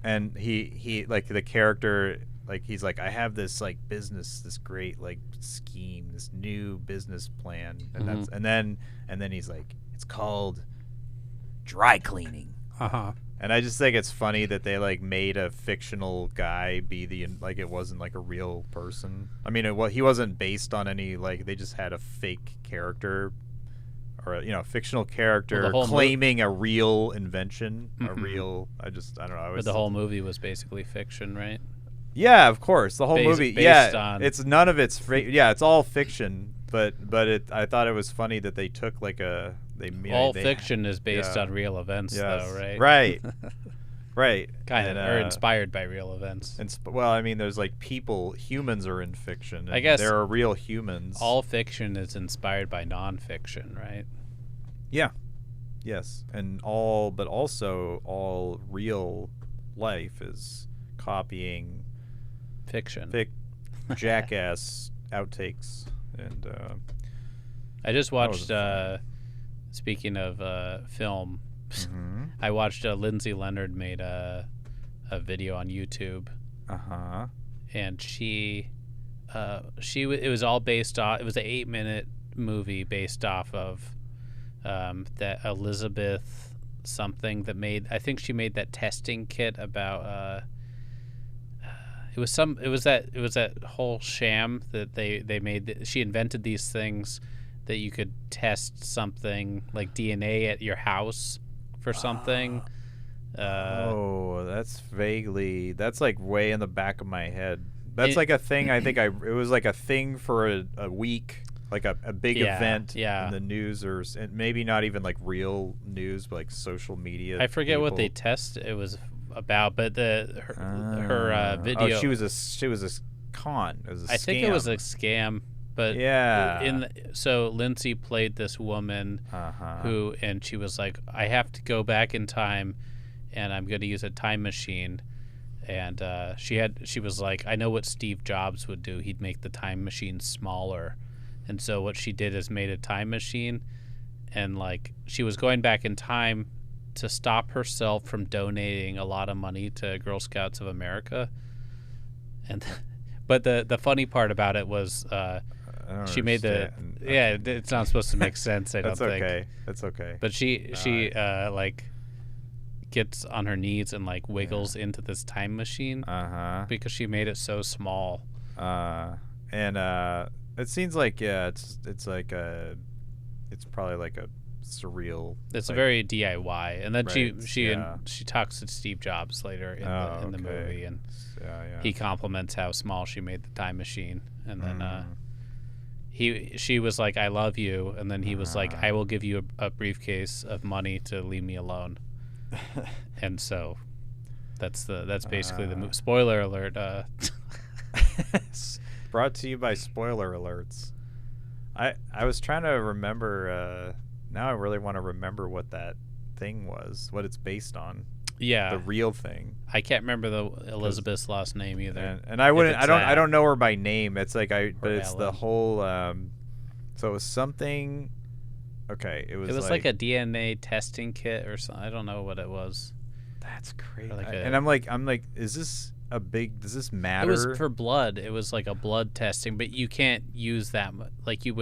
and he the character he's like, I have this business, this great scheme, this new business plan, and that's and then he's like, it's called dry cleaning. And I just think it's funny that they made a fictional guy be it wasn't a real person. I mean, he wasn't based on any they just had a fake character, or a fictional character claiming a real invention, a real. I don't know. But the whole movie was basically fiction, right? Yeah, of course, the whole movie. Based on... it's none of it's it's all fiction. But I thought it was funny that they took fiction is based on real events, though, right? Right. Right. Kind of, or inspired by real events. Well, I mean, there's humans are in fiction. I guess there are real humans. All fiction is inspired by nonfiction, right? Yeah. Yes, but also all real life is copying fiction. Jackass outtakes. And I just watched, speaking of film, I watched Lindsay Leonard made a video on YouTube. And it was all based off, it was an 8-minute movie based off of that Elizabeth something that I think she made that testing kit about it was that whole sham that they made. She invented these things that you could test something like DNA at your house for something. That's way in the back of my head. That's a thing. I think it was a thing for a week, a big event in the news, or maybe not even real news, but social media. I forget what they test. It was about, but her video. Oh, she was a con. It was a scam. I think it was a scam, but so Lindsay played this woman and she was like, I have to go back in time, and I'm going to use a time machine, and she was like, I know what Steve Jobs would do. He'd make the time machine smaller, and so what she did is made a time machine, and she was going back in time to stop herself from donating a lot of money to Girl Scouts of America. But the funny part about it was she made it's not supposed to make sense. I don't think. That's okay. But she gets on her knees and wiggles into this time machine because she made it so small. And it seems it's it's probably like a surreal. It's like, very DIY, and then right, she talks to Steve Jobs later in the movie, and he compliments how small she made the time machine, and then she was like, "I love you," and then he was like, "I will give you a briefcase of money to leave me alone," and so that's basically the movie. Spoiler alert. Brought to you by Spoiler Alerts. I was trying to remember. Now I really want to remember what that thing was, what it's based on. Yeah, the real thing. I can't remember the Elizabeth's last name either. And I wouldn't. I don't know her by name. It's like but it's Ellen. the whole. So it was something. Okay, it was like a DNA testing kit or something. I don't know what it was. That's crazy. Like and I'm like, is this a big? Does this matter? It was for blood. It was like a blood testing, but you can't use that. Like you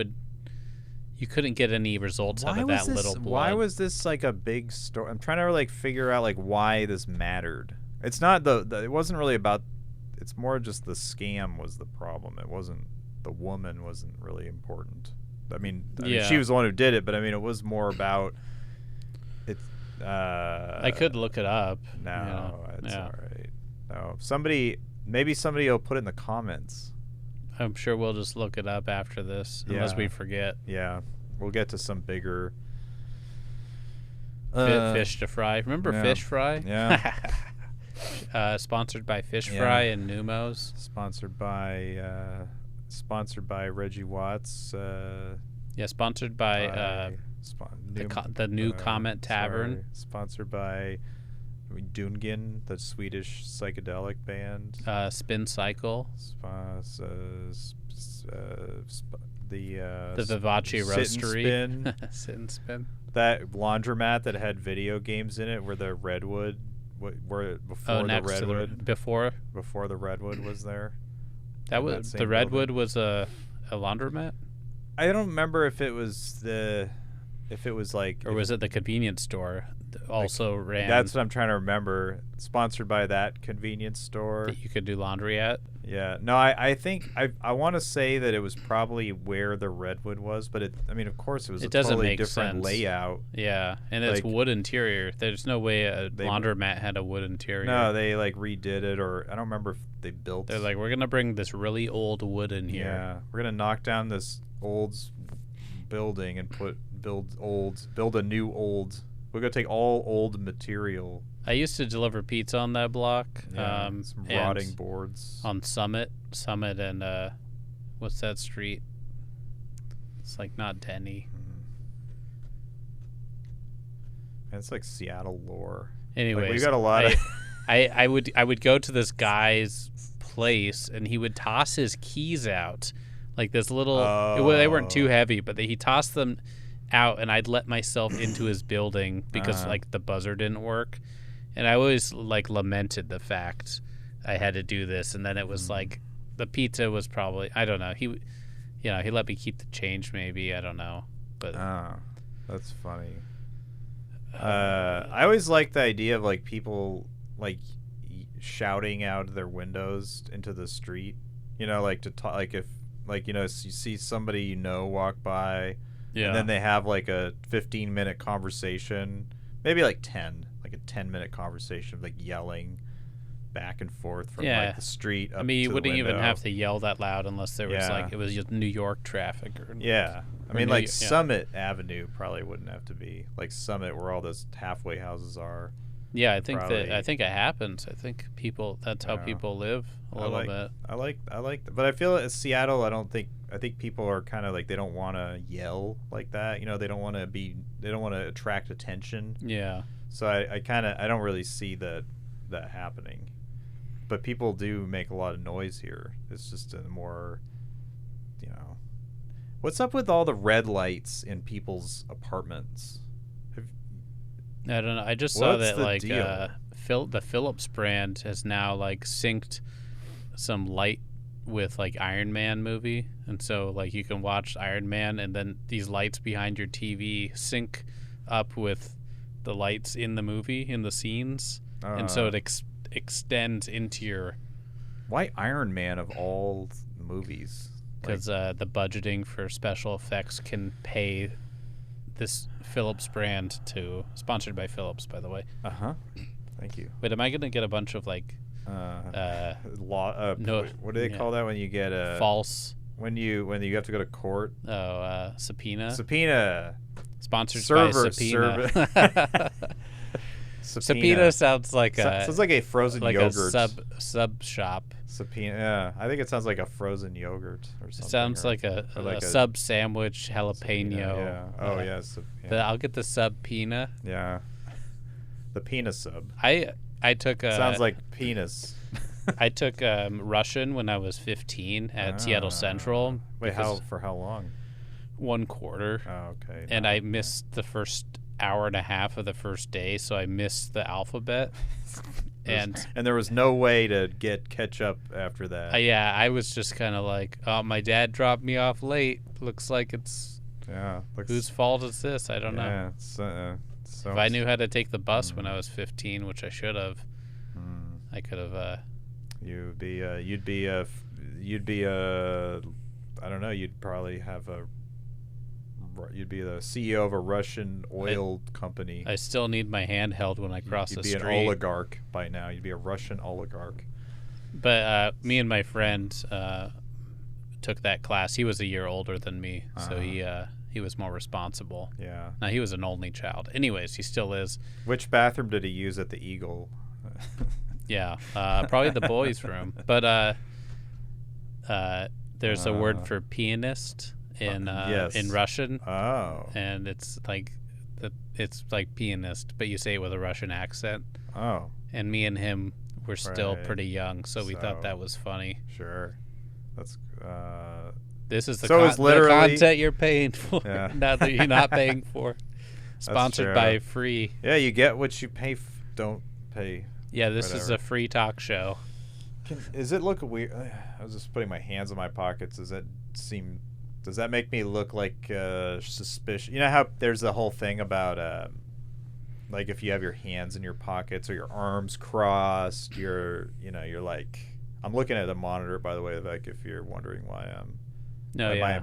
couldn't get any results out of that little blood. Why was this like a big story? I'm trying to like figure out like why this mattered. It's not it wasn't really about. It's more just the scam was the problem. It wasn't the woman wasn't really important. I mean, she was the one who did it, but I mean, it was more about it. I could look it up. No, it's all right. No, maybe somebody will put it in the comments. I'm sure we'll just look it up after this, unless we forget. Yeah, we'll get to some bigger fish to fry. Remember Fish Fry? Yeah. Sponsored by Fish Fry and Numos. Sponsored by Reggie Watts. Sponsored by the New Comet Tavern. Sorry. Sponsored by Dungen, the Swedish psychedelic band. Spin Cycle. The Vivace Roastery. Sit and Spin. That laundromat that had video games in it, where the Redwood, before the Redwood was there. That was the Redwood building. Was a laundromat. I don't remember if it was like, or was it the convenience store that also ran. That's what I'm trying to remember. Sponsored by that convenience store that you could do laundry at. Yeah. No, I think I want to say that it was probably where the Redwood was, but of course it was a totally different layout. Yeah, and it's wood interior. There's no way a laundromat had a wood interior. No, they like redid it, or I don't remember if they built. They're like, we're gonna bring this really old wood in here. Yeah, we're gonna knock down this old building and build a new old. We're gonna take all old material. I used to deliver pizza on that block. Yeah, some rotting boards. On Summit, and what's that street? It's like not Denny. It's like Seattle lore. Anyways, we got a lot of. I would go to this guy's place, and he would toss his keys out, like this little. They weren't too heavy, but he tossed them out, and I'd let myself into his building because like the buzzer didn't work. And I always like lamented the fact I had to do this, and then it was like the pizza was probably, I don't know. He let me keep the change, maybe, I don't know. But that's funny. I always liked the idea of like people like shouting out their windows into the street. Like to talk, like if like you see somebody walk by, and then they have like a 15-minute conversation, maybe like 10. Like a 10-minute conversation, like yelling back and forth from like the street up you to wouldn't the even have to yell that loud unless there was like it was just New York traffic Summit Avenue probably wouldn't have to be like Summit where all those halfway houses are. Yeah, I think it happens. I think that's how people live a little bit. I like that. But I feel at Seattle, I think people are kind of like they don't want to yell like that. They don't want to attract attention. Yeah. So I don't really see that happening, but people do make a lot of noise here. It's just a more, what's up with all the red lights in people's apartments? I don't know. I just saw that like the Philips brand has now like synced some light with like Iron Man movie, and so like you can watch Iron Man, and then these lights behind your TV sync up with the lights in the movie, in the scenes, and so it extends into your. Why Iron Man of all movies? Because the budgeting for special effects can pay this Philips brand too. Sponsored by Philips, by the way. Thank you. But am I gonna get a bunch of like no? What do they call that when you get a false? When you have to go to court? Subpoena. Subpoena. Sponsored by Subpoena. Subpoena sounds like sounds like a frozen yogurt. A sub shop. Subpoena. Yeah, I think it sounds like a frozen yogurt or something. It sounds like a sub sandwich jalapeno. Yeah. Oh yes. Yeah. I'll get the subpoena. Yeah. The penis sub. I took. Sounds like penis. I took Russian when I was 15 at Seattle Central. Wait, for how long? 1 quarter. Oh, okay. And I missed the first hour and a half of the first day, so I missed the alphabet. and there was no way to catch up after that. Yeah, I was just kind of like, oh, my dad dropped me off late. Looks like it's whose fault is this? I don't know. So if I knew how to take the bus when I was 15, which I should have, I could have. You'd be I don't know. You'd probably have You'd be the CEO of a Russian oil company. I still need my hand held when I cross the street. You'd be an oligarch by now. You'd be a Russian oligarch. But me and my friend took that class. He was a year older than me, so he was more responsible. Yeah. Now, he was an only child. Anyways, he still is. Which bathroom did he use at the Eagle? Yeah, probably the boys' room. But there's a word for pianist in Russian. Oh. And it's like pianist, but you say it with a Russian accent. Oh. And me and him were still pretty young, so we thought that was funny. Sure. That's this is the content you're paying for. Yeah. Not that you're not paying for. Sponsored by free. Yeah, you get what you pay. Don't pay. Yeah, this is a free talk show. Does it look weird? I was just putting my hands in my pockets. Does that make me look like suspicious? You know how there's the whole thing about like if you have your hands in your pockets or your arms crossed, you're like, I'm looking at the monitor, by the way, like if you're wondering why I'm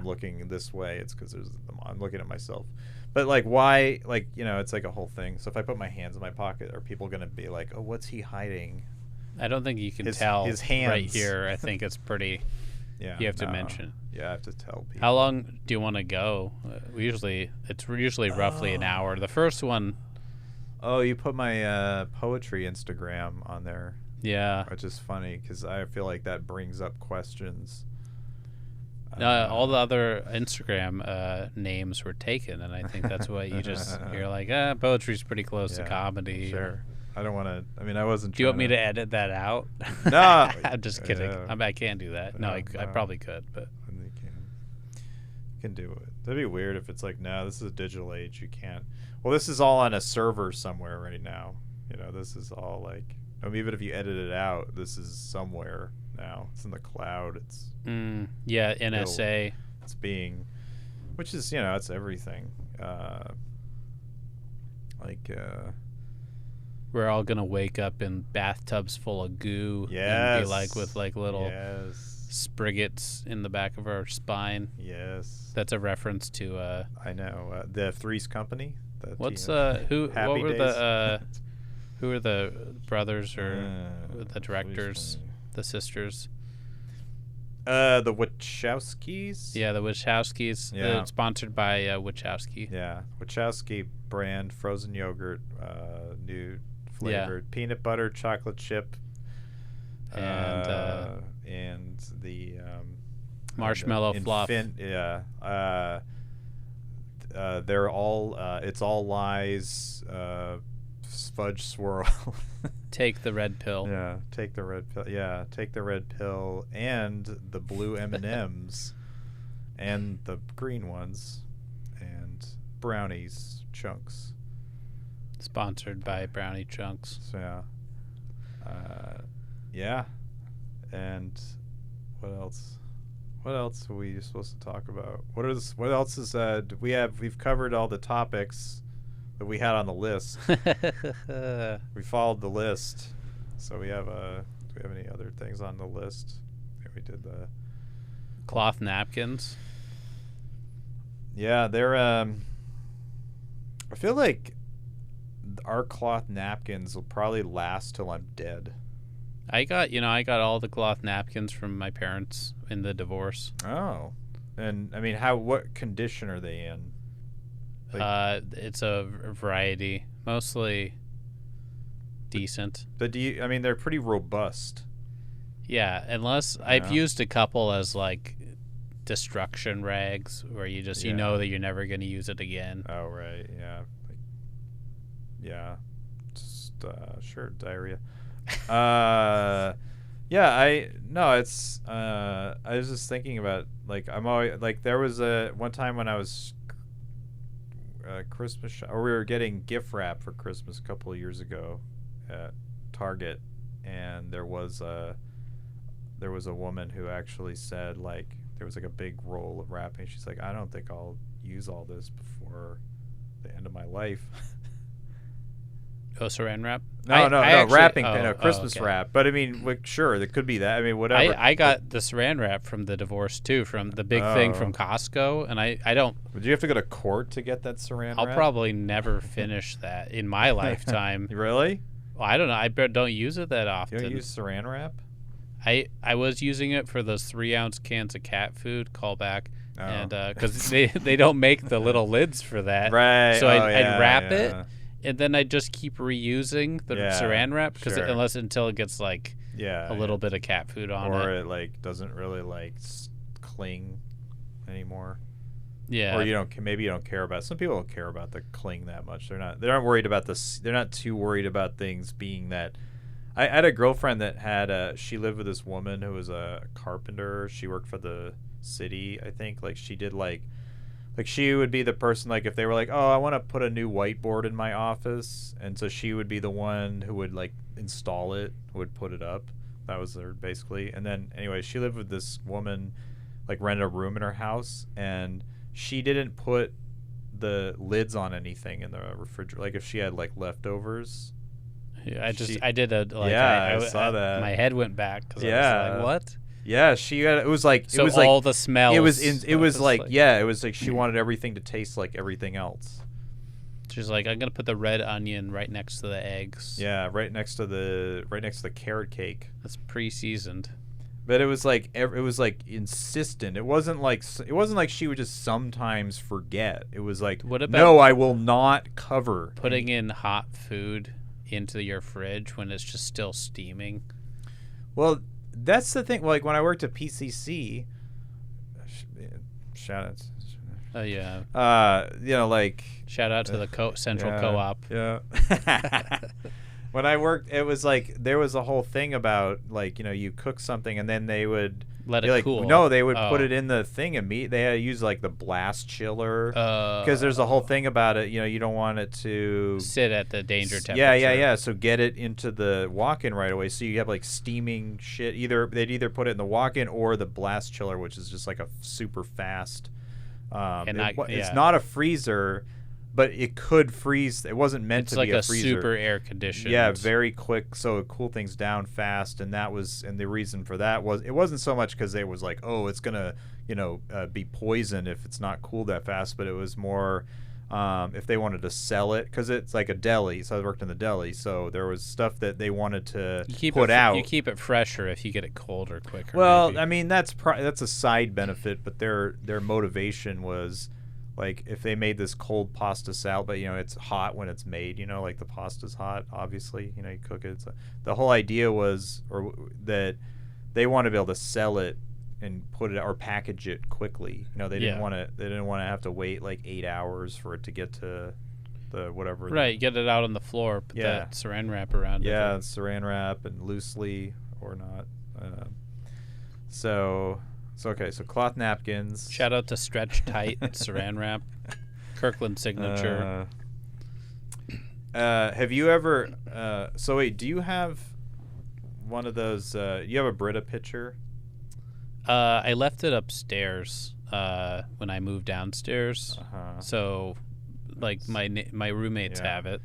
looking this way, it's because I'm looking at myself. But like why, like, it's like a whole thing. So if I put my hands in my pocket, are people gonna be like, oh, what's he hiding? I don't think you can tell his hands right here. I think it's pretty. Yeah, you have to mention. Yeah, I have to tell people. How long do you want to go? It's usually roughly an hour. The first one. Oh, you put my poetry Instagram on there. Yeah. Which is funny because I feel like that brings up questions. All the other Instagram names were taken, and I think that's what you're like, poetry's pretty close to comedy. Sure. I don't want to. I mean, I wasn't. Do you want me to edit that out? No, I'm just kidding. I can't do that. No, I probably could, but you can do it. That'd be weird if it's like, no, this is a digital age. You can't. Well, this is all on a server somewhere right now. This is all like. Even if you edit it out, this is somewhere now. It's in the cloud. It's. Yeah, NSA. It's being, which is it's everything. We're all gonna wake up in bathtubs full of goo and be like with like little spriggets in the back of our spine. Yes, that's a reference to. I know the Three's Company. What's who? What were the who are the brothers or the directors, the sisters? The Wachowskis. Yeah, the Wachowskis. Yeah. Sponsored by Wachowski. Yeah, Wachowski brand frozen yogurt, new flavored peanut butter chocolate chip, and the marshmallow fluff. They're all. It's all lies. Fudge swirl. Take the red pill. Yeah, take the red pill. Yeah, take the red pill and the blue M&Ms and the green ones and brownies chunks. Sponsored by Brownie Chunks. So yeah. And what else? What else are we supposed to talk about? What else is we've covered all the topics that we had on the list. We followed the list. So we have do we have any other things on the list? Yeah, we did the cloth napkins. Yeah, they're I feel like our cloth napkins will probably last till I'm dead. I got all the cloth napkins from my parents in the divorce. Oh. And I mean, what condition are they in? It's a variety, mostly decent. But they're pretty robust. Yeah, unless I've used a couple as like destruction rags where you just you know that you're never going to use it again. Oh right, yeah. Just sure, diarrhea. I was just thinking about, like, I'm always like, there was one time when I was Christmas or we were getting gift wrap for Christmas a couple of years ago at Target, and there was a woman who actually said, like, there was like a big roll of wrapping. She's like, I don't think I'll use all this before the end of my life. Oh, saran wrap? No, wrapping, Christmas wrap. But I mean, like, sure, there could be that. I mean, whatever. I got the saran wrap from the divorce too, from the big thing from Costco, and I don't. Would you have to go to court to get that saran wrap? I'll probably never finish that in my lifetime. Really? Well, I don't know. I don't use it that often. You don't use saran wrap? I was using it for those 3-ounce cans of cat food. Call back. And because they don't make the little lids for that, right? So I'd wrap it. And then I just keep reusing the saran wrap until it gets like a little bit of cat food on it, or it like doesn't really like cling anymore. Yeah, or maybe you don't care about. Some people don't care about the cling that much. They're not worried about this. They're not too worried about things being that. I had a girlfriend that had she lived with this woman who was a carpenter. She worked for the city, I think. Like she did like she would be the person, like, if they were like, oh, I want to put a new whiteboard in my office, and so she would be the one who would like install it, would put it up. That was her basically. And then anyway, she lived with this woman, like rented a room in her house, and she didn't put the lids on anything in the refrigerator. Like if she had like leftovers. Yeah, I saw that. My head went back because I was like, what? Yeah, she had. It was like all the smells. It was like she wanted everything to taste like everything else. She's like, I'm gonna put the red onion right next to the eggs. Yeah, right next to the carrot cake. That's pre-seasoned. But it was like insistent. It wasn't like she would just sometimes forget. It was like, what about no, I will not cover putting in hot food into your fridge when it's just still steaming. Well, that's the thing. Like when I worked at PCC, shout out. Oh yeah. Like shout out to the Central Co-op. Yeah. When I worked, it was like there was a whole thing about like you cook something and then they would let it cool. No, they would put it in the thing and they had to use like the blast chiller because there's a whole thing about it. You don't want it to sit at the danger temperature. Yeah. So get it into the walk-in right away. So you have like steaming shit. They'd put it in the walk-in or the blast chiller, which is just like a super fast. It's not a freezer, but it could freeze. It wasn't meant to be a freezer. It's like a super air conditioned. Yeah, very quick, so it cool things down fast. And the reason for that was, it wasn't so much because it was like, oh, it's gonna be poison if it's not cooled that fast, but it was more if they wanted to sell it, because it's like a deli. So I worked in the deli, so there was stuff that they wanted to put out. You keep it fresher if you get it colder quicker. Well, maybe. I mean that's a side benefit, but their motivation was, like, if they made this cold pasta salad, but it's hot when it's made, like the pasta's hot, obviously, you cook it. So the whole idea was, that they want to be able to sell it and put it or package it quickly. They didn't want to have to wait like 8 hours for it to get to the whatever. Right, get it out on the floor, put that saran wrap around it. Yeah, saran wrap and loosely or not. So cloth napkins. Shout out to Stretch Tight Saran Wrap, Kirkland signature. Have you ever? So wait, do you have one of those? You have a Brita pitcher? I left it upstairs when I moved downstairs. So, like my roommates have it.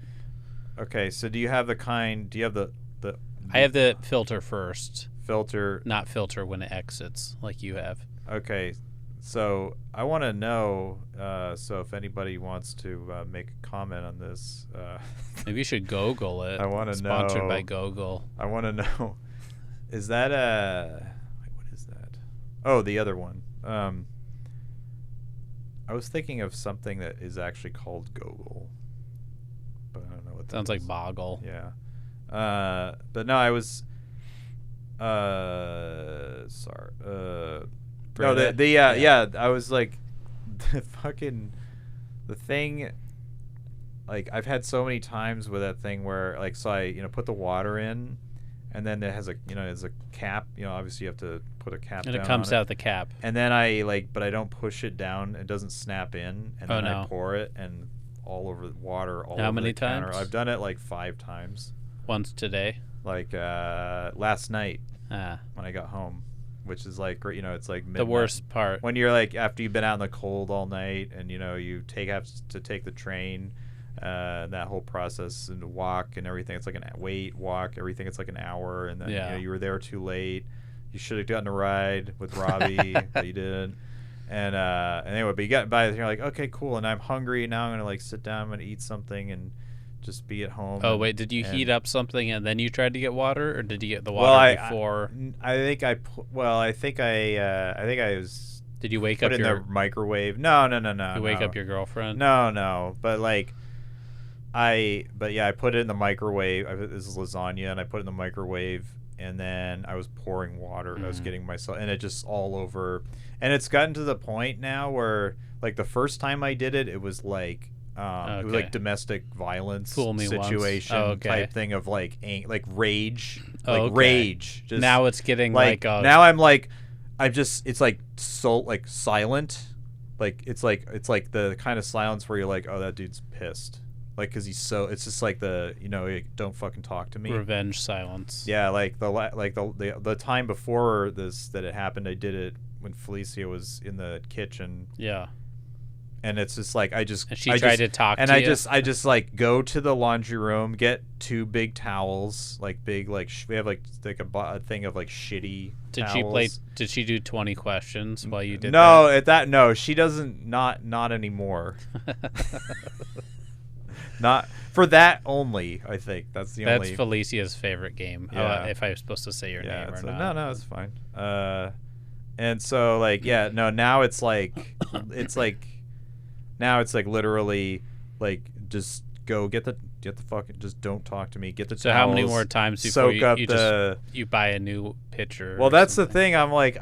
Okay, so do you have the kind? Do you have the? I have the filter first. Filter, not filter when it exits, like you have. Okay, So I want to know. So if anybody wants to make a comment on this, maybe you should Google it. I want to know. Sponsored by Google. I want to know. Is that what is that? Oh, the other one. I was thinking of something that is actually called Google, but I don't know what that Sounds is. like Boggle. Yeah. But no, I was. Sorry. No, yeah. I was like, the thing. Like, I've had so many times with that thing where, like, so I put the water in, and then it has there's a cap. Obviously you have to put a cap. And down it comes on out the cap. And then but I don't push it down. It doesn't snap in, and then I pour it, and all over the water. How many times? I've done it like 5 times. Once today. Like last night when I got home, which is like it's like midnight. The worst part when you're like after you've been out in the cold all night, and you have to take the train. That whole process and walk and everything, it's like walk, everything, it's like an hour, and then you were there too late. You should have gotten a ride with Robbie, but you didn't. And anyway, but you got by, you're like, okay, cool, and I'm hungry now. I'm gonna like sit down, I'm gonna eat something and just be at home. Oh, wait, did you heat up something and then you tried to get water, or did you get the water before? I think I was. Did you wake up in the microwave? No. You wake up your girlfriend? No, but like. I put it in the microwave. This is lasagna, and I put it in the microwave, and then I was pouring water. I was getting myself, and it just all over. And it's gotten to the point now where, like, the first time I did it, it was like, it was like domestic violence situation type thing of like rage, rage. Just now it's getting now I'm like, it's like so like silent, like it's like the kind of silence where you're like, oh, that dude's pissed. Like, because it's just like don't fucking talk to me. Revenge silence. Yeah, like the time before this that it happened, I did it when Felicia was in the kitchen. Yeah. And it's just like and she tried to talk to you. And I just like go to the laundry room, get 2 big towels, like big we have like a thing of like shitty towels. Did she do 20 questions while you did that? No, she doesn't. Not anymore. Not for that only. I think that's only. That's Felicia's favorite game. Yeah. If I was supposed to say your name or not. No, it's fine. And so now it's like now it's like literally like just go get the fucking, just don't talk to me. Get the towels. So how many more times before you buy a new pitcher? Well, that's the thing. I'm like,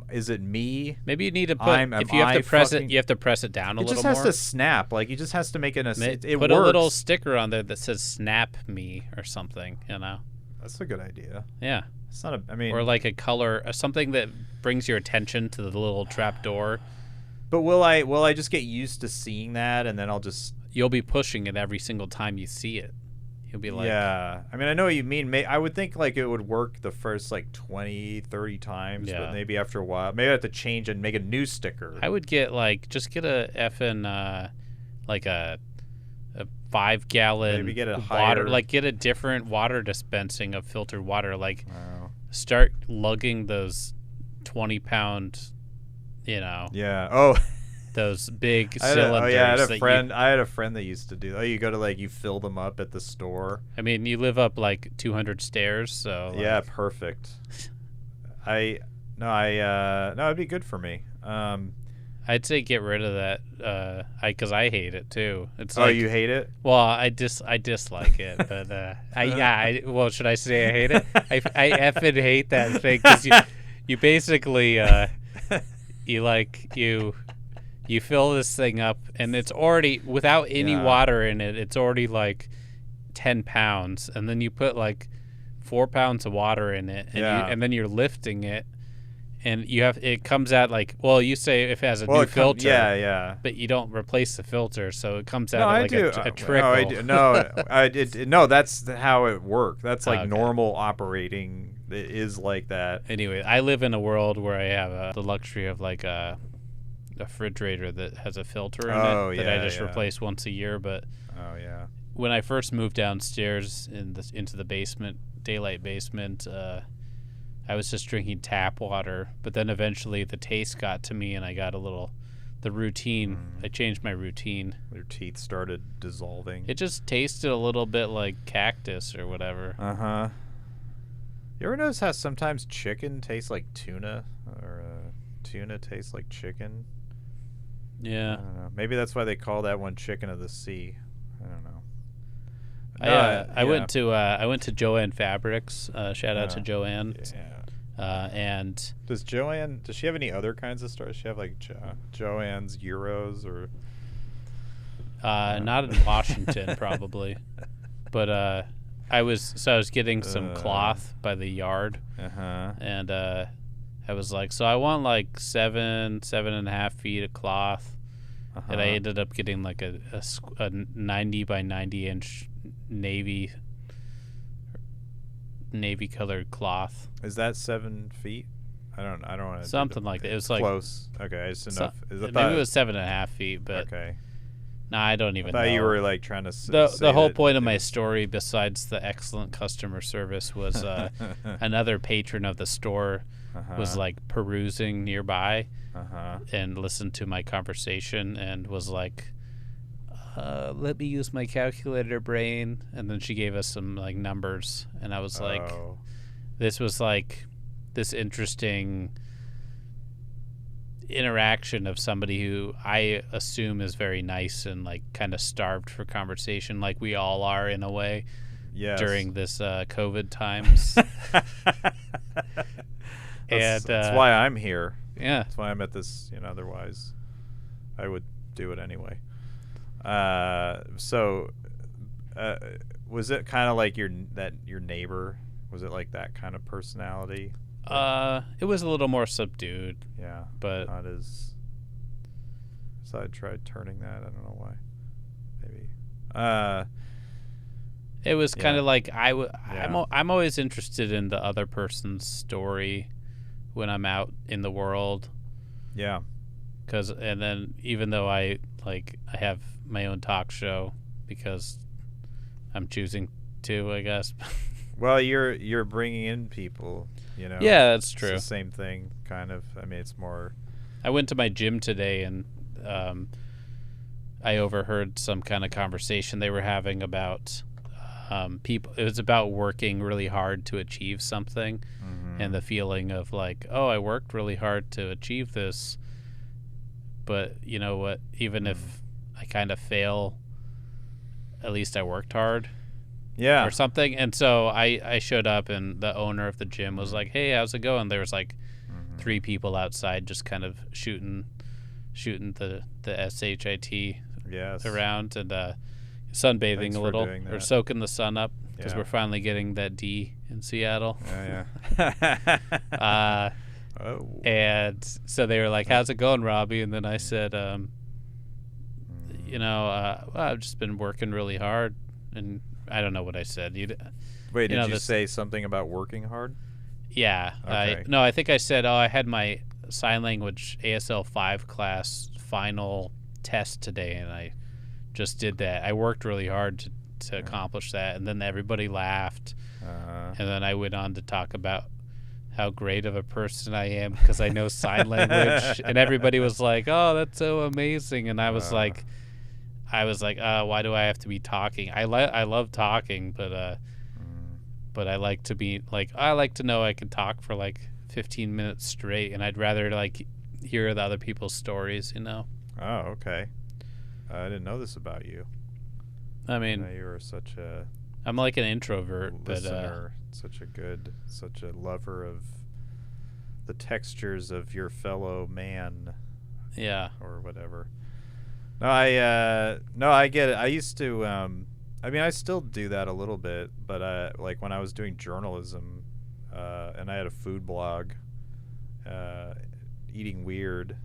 is it me? Maybe you need to put if you have to press it, you have to press it down a little more. It just has to snap. Like, you just has to make it put works. a little sticker on there that says "Snap Me" or something. That's a good idea. Yeah. It's not or like a color, something that brings your attention to the little trap door. But will I just get used to seeing that, and then you'll be pushing it every single time you see it. You'll be like... Yeah. I mean, I know what you mean. I would think like it would work the first like 20, 30 times, but maybe after a while, maybe I have to change and make a new sticker. I would get just get a effing like a 5-gallon maybe get a water, like get a different water dispensing of filtered water. Like start lugging those 20-pound, Yeah. Oh. Those big cylinders. I had a friend that used to do. Oh, you go to you fill them up at the store. I mean, you live up 200 stairs, so yeah, perfect. No, it'd be good for me. I'd say get rid of that. Because I hate it too. It's you hate it? Well, I dislike it, but well, should I say I hate it? I effing hate that thing because you basically you fill this thing up, and it's already, without any water in it, it's already 10 pounds. And then you put 4 pounds of water in it, and, and then you're lifting it, and it comes out you say if it has a new filter. But you don't replace the filter, so it comes out a trickle. No, I do. No, that's how it works. That's normal operating. It is like that. Anyway, I live in a world where I have the luxury of a refrigerator that has a filter in it that I just replace once a year. But when I first moved downstairs into the basement, daylight basement, I was just drinking tap water, but then eventually the taste got to me and I got the routine. I changed my routine. Your teeth started dissolving. It just tasted a little bit like cactus or whatever. Uh-huh. You ever notice how sometimes chicken tastes like tuna, or tuna tastes like chicken? Yeah. I don't know. Maybe that's why they call that one chicken of the sea. I don't know. I went to Joanne Fabrics. Shout out to Joanne. Yeah. And does she have any other kinds of stores? Does she have like Joanne's Euros or? Not in Washington probably, but I was getting some cloth by the yard, and I was like, so I want like 7.5 feet of cloth, and I ended up getting like a 90 by 90 inch navy colored cloth. Is that 7 feet? I don't want to. Something like that. It was like close. Okay, I just didn't know. Maybe it was 7.5 feet, but okay. No, I don't even know. I thought you were like trying to the whole point of my story, besides the excellent customer service, was another patron of the store was like perusing nearby and listened to my conversation and was like, let me use my calculator brain. And then she gave us some like numbers, and I was like, this was like this interesting interaction of somebody who I assume is very nice and like kind of starved for conversation, like we all are in a way. Yes. During this COVID times. That's why I'm here. Yeah, that's why I'm at this. Otherwise I would do it anyway. So was it kind of like your neighbor? Was it like that kind of personality? It was a little more subdued. Yeah, but not as. So I tried turning that. I don't know why. Maybe. It was kind of like I'm always interested in the other person's story when I'm out in the world. Yeah. And then even though I have my own talk show because I'm choosing to, I guess. Well, you're bringing in people. Yeah, that's true. It's the same thing, kind of. I mean, it's more. I went to my gym today, and I overheard some kind of conversation they were having about people. It was about working really hard to achieve something, and the feeling of like, oh, I worked really hard to achieve this, but you know what? Even if I kind of fail, at least I worked hard. Yeah. Or something. And so I showed up, and the owner of the gym was like, hey, how's it going? There was like 3 people outside just kind of shooting the SHIT around and sunbathing a little. Or soaking the sun up because we're finally getting that D in Seattle. Yeah. And so they were like, how's it going, Robbie? And then I said, well, I've just been working really hard. And I don't know what I said. Wait, did you say something about working hard? Yeah. Okay. I think I said, I had my sign language ASL 5 class final test today, and I just did that. I worked really hard to accomplish that, and then everybody laughed. And then I went on to talk about how great of a person I am because I know sign language, and everybody was like, oh, that's so amazing. And I was like, why do I have to be talking? I love talking, but I like to be like, I like to know I can talk for like 15 minutes straight, and I'd rather like hear the other people's stories, Oh, okay. I didn't know this about you. I mean, you were such a. I'm like an introvert, listener, such a lover of the textures of your fellow man. Yeah. Or whatever. No, I get it. I used to, I still do that a little bit, but like when I was doing journalism, and I had a food blog, Eating Weird,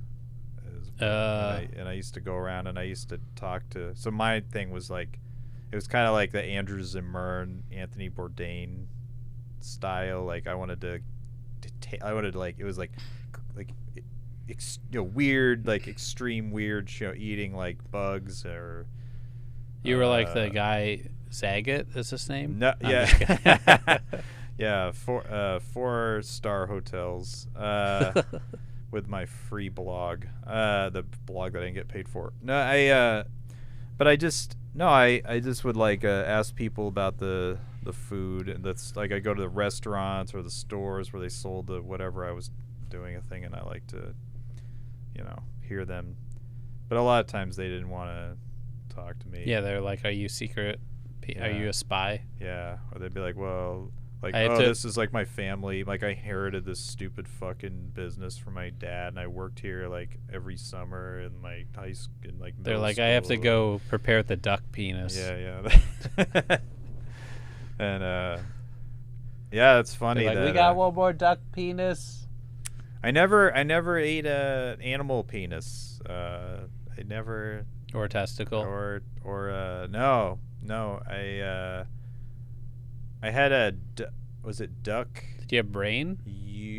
and I used to go around and I used to talk to. So my thing was like, it was kind of like the Andrew Zimmern, Anthony Bourdain style. Like I wanted to like it was like weird, like extreme weird show, eating like bugs or. You were like the guy Saget is his name? No, yeah, Yeah, 4-star hotels. With my free blog, the blog that I didn't get paid for. No, I just would like ask people about the food, and that's like I go to the restaurants or the stores where they sold the whatever I was doing a thing, and I like to, hear them. But a lot of times they didn't want to talk to me. Yeah, they're like, "Are you secret? Are you a spy?" Yeah, or they'd be like, "Well." Like, this is like my family. Like, I inherited this stupid fucking business from my dad, and I worked here like every summer in my high school. They're like, I have to go prepare the duck penis. Yeah. And yeah, it's funny. Like, we got one more duck penis. I never ate a animal penis. I never. Or testicle. Or no. I had a was it duck? Did you have brain?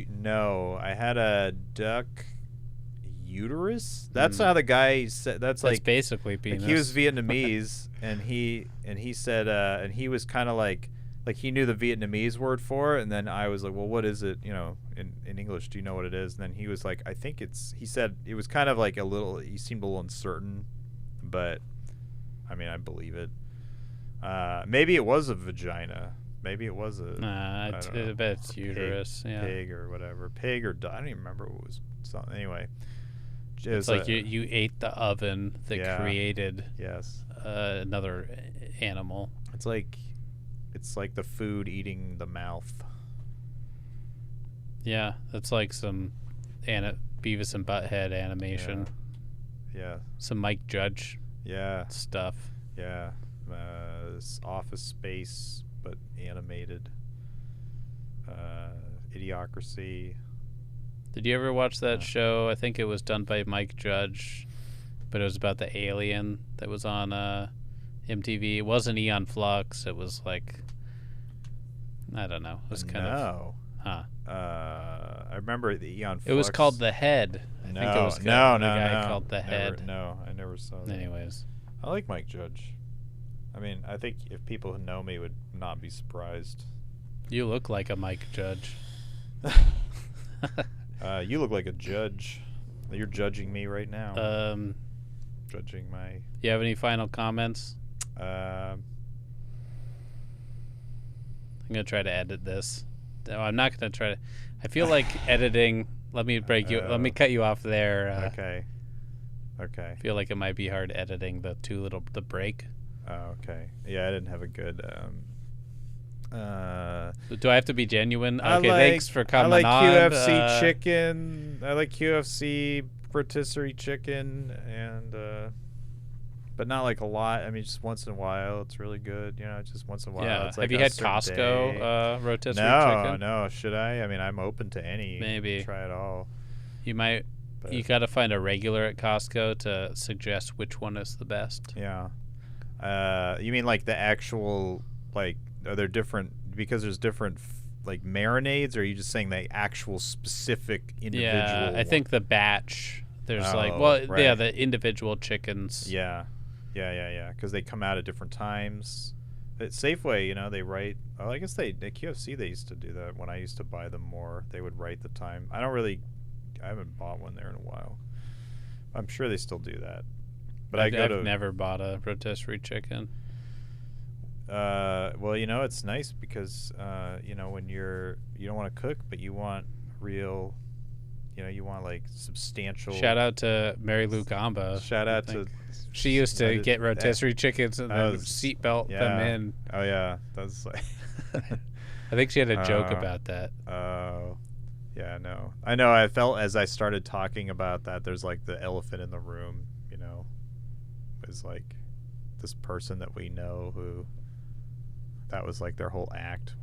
No, I had a duck uterus. That's how the guy said. That's basically penis. Like he was Vietnamese, and he said, and he was kind of like he knew the Vietnamese word for it, and then I was like, well, what is it? In English, do you know what it is? And then he was like, I think it's. He said it was kind of like a little. He seemed a little uncertain, but I mean, I believe it. Maybe it was a vagina. Maybe it was a. I bet it's uterus. Pig or whatever. Pig or I don't even remember what was something. Anyway, it's like you ate the oven that created. Yes. Another animal. It's like the food eating the mouth. Yeah, that's like some Beavis and Butthead animation. Yeah. Some Mike Judge. Yeah. Stuff. Yeah. Office Space, but animated. Idiocracy. Did you ever watch that show? I think it was done by Mike Judge, but it was about the alien that was on MTV. It wasn't Eon Flux. It was like, I don't know. It was kind of. Huh. I remember the Eon Flux. It was called The Head. I think it was called The Head. No, I never saw that. Anyways. I like Mike Judge. I mean, I think if people who know me would not be surprised. You look like a Mike Judge. You look like a judge. You're judging me right now. Judging my... You have any final comments? I'm going to try to edit this. No, I'm not going to try to... I feel like editing... Let me cut you off there. Okay. I feel like it might be hard editing the break. Oh, okay. Yeah, I didn't have a good... Do I have to be genuine? Okay, thanks for coming on. I like QFC chicken. I like QFC rotisserie chicken, and but not like a lot. I mean, just once in a while, it's really good. Just once in a while. Yeah. It's like have you had Costco rotisserie chicken? No. Should I? I mean, I'm open to any. Maybe try it all. You might. But you got to find a regular at Costco to suggest which one is the best. Yeah. You mean like the actual like? Are there different because there's different like marinades, or are you just saying the actual specific individual? Yeah, I think the batch. There's the individual chickens. Yeah. Because they come out at different times. At Safeway, they write. Oh, I guess at QFC they used to do that when I used to buy them more. They would write the time. I haven't bought one there in a while. I'm sure they still do that. But I've never bought a rotisserie chicken. Well, it's nice because when you don't want to cook, but you want real, you want like substantial. Shout out to Mary Lou Gamba. Shout out to. She used to get rotisserie chickens and then seatbelt them in. Oh yeah, that's like. I think she had a joke about that. Oh, yeah, no, I know. I felt as I started talking about that, there's like the elephant in the room. Is like this person that we know who. That was like their whole act.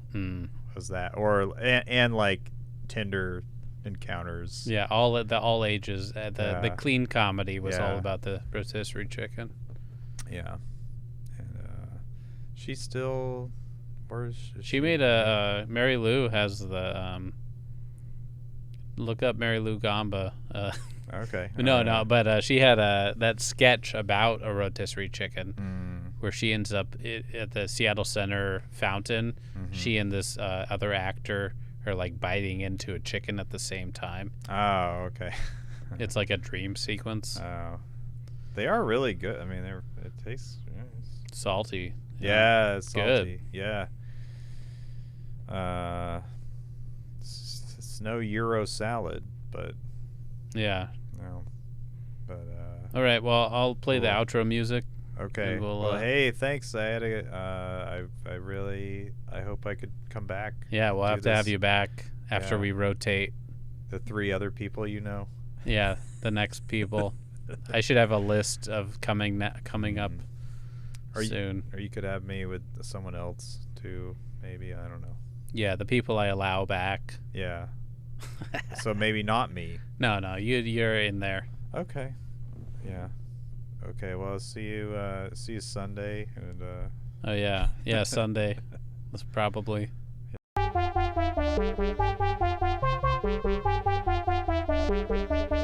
Was that and like Tinder encounters? Yeah, all ages. The clean comedy was all about the rotisserie chicken. Yeah, and she's still. Where is she? She made a Mary Lou has the look up Mary Lou Gamba. Okay. No, but she had that sketch about a rotisserie chicken. where she ends up at the Seattle Center fountain. Mm-hmm. She and this other actor are like biting into a chicken at the same time. Oh, okay. It's like a dream sequence. Oh, they are really good. I mean, it tastes salty. Yeah, it's Good. salty. Yeah. It's no Euro salad, but yeah. No. But all right. Well, I'll play the cool. outro music. Okay. Well, hey, thanks. I had I hope I could come back. Yeah, we'll have to have you back after we rotate. The 3 other people, you know. Yeah, the next people. I should have a list of coming up soon. Or you could have me with someone else too. Maybe, I don't know. Yeah, the people I allow back. Yeah. So maybe not me. No, you're in there. Okay. Yeah. Okay. Well, see you Sunday and. Oh yeah, Sunday. That's probably. Yeah.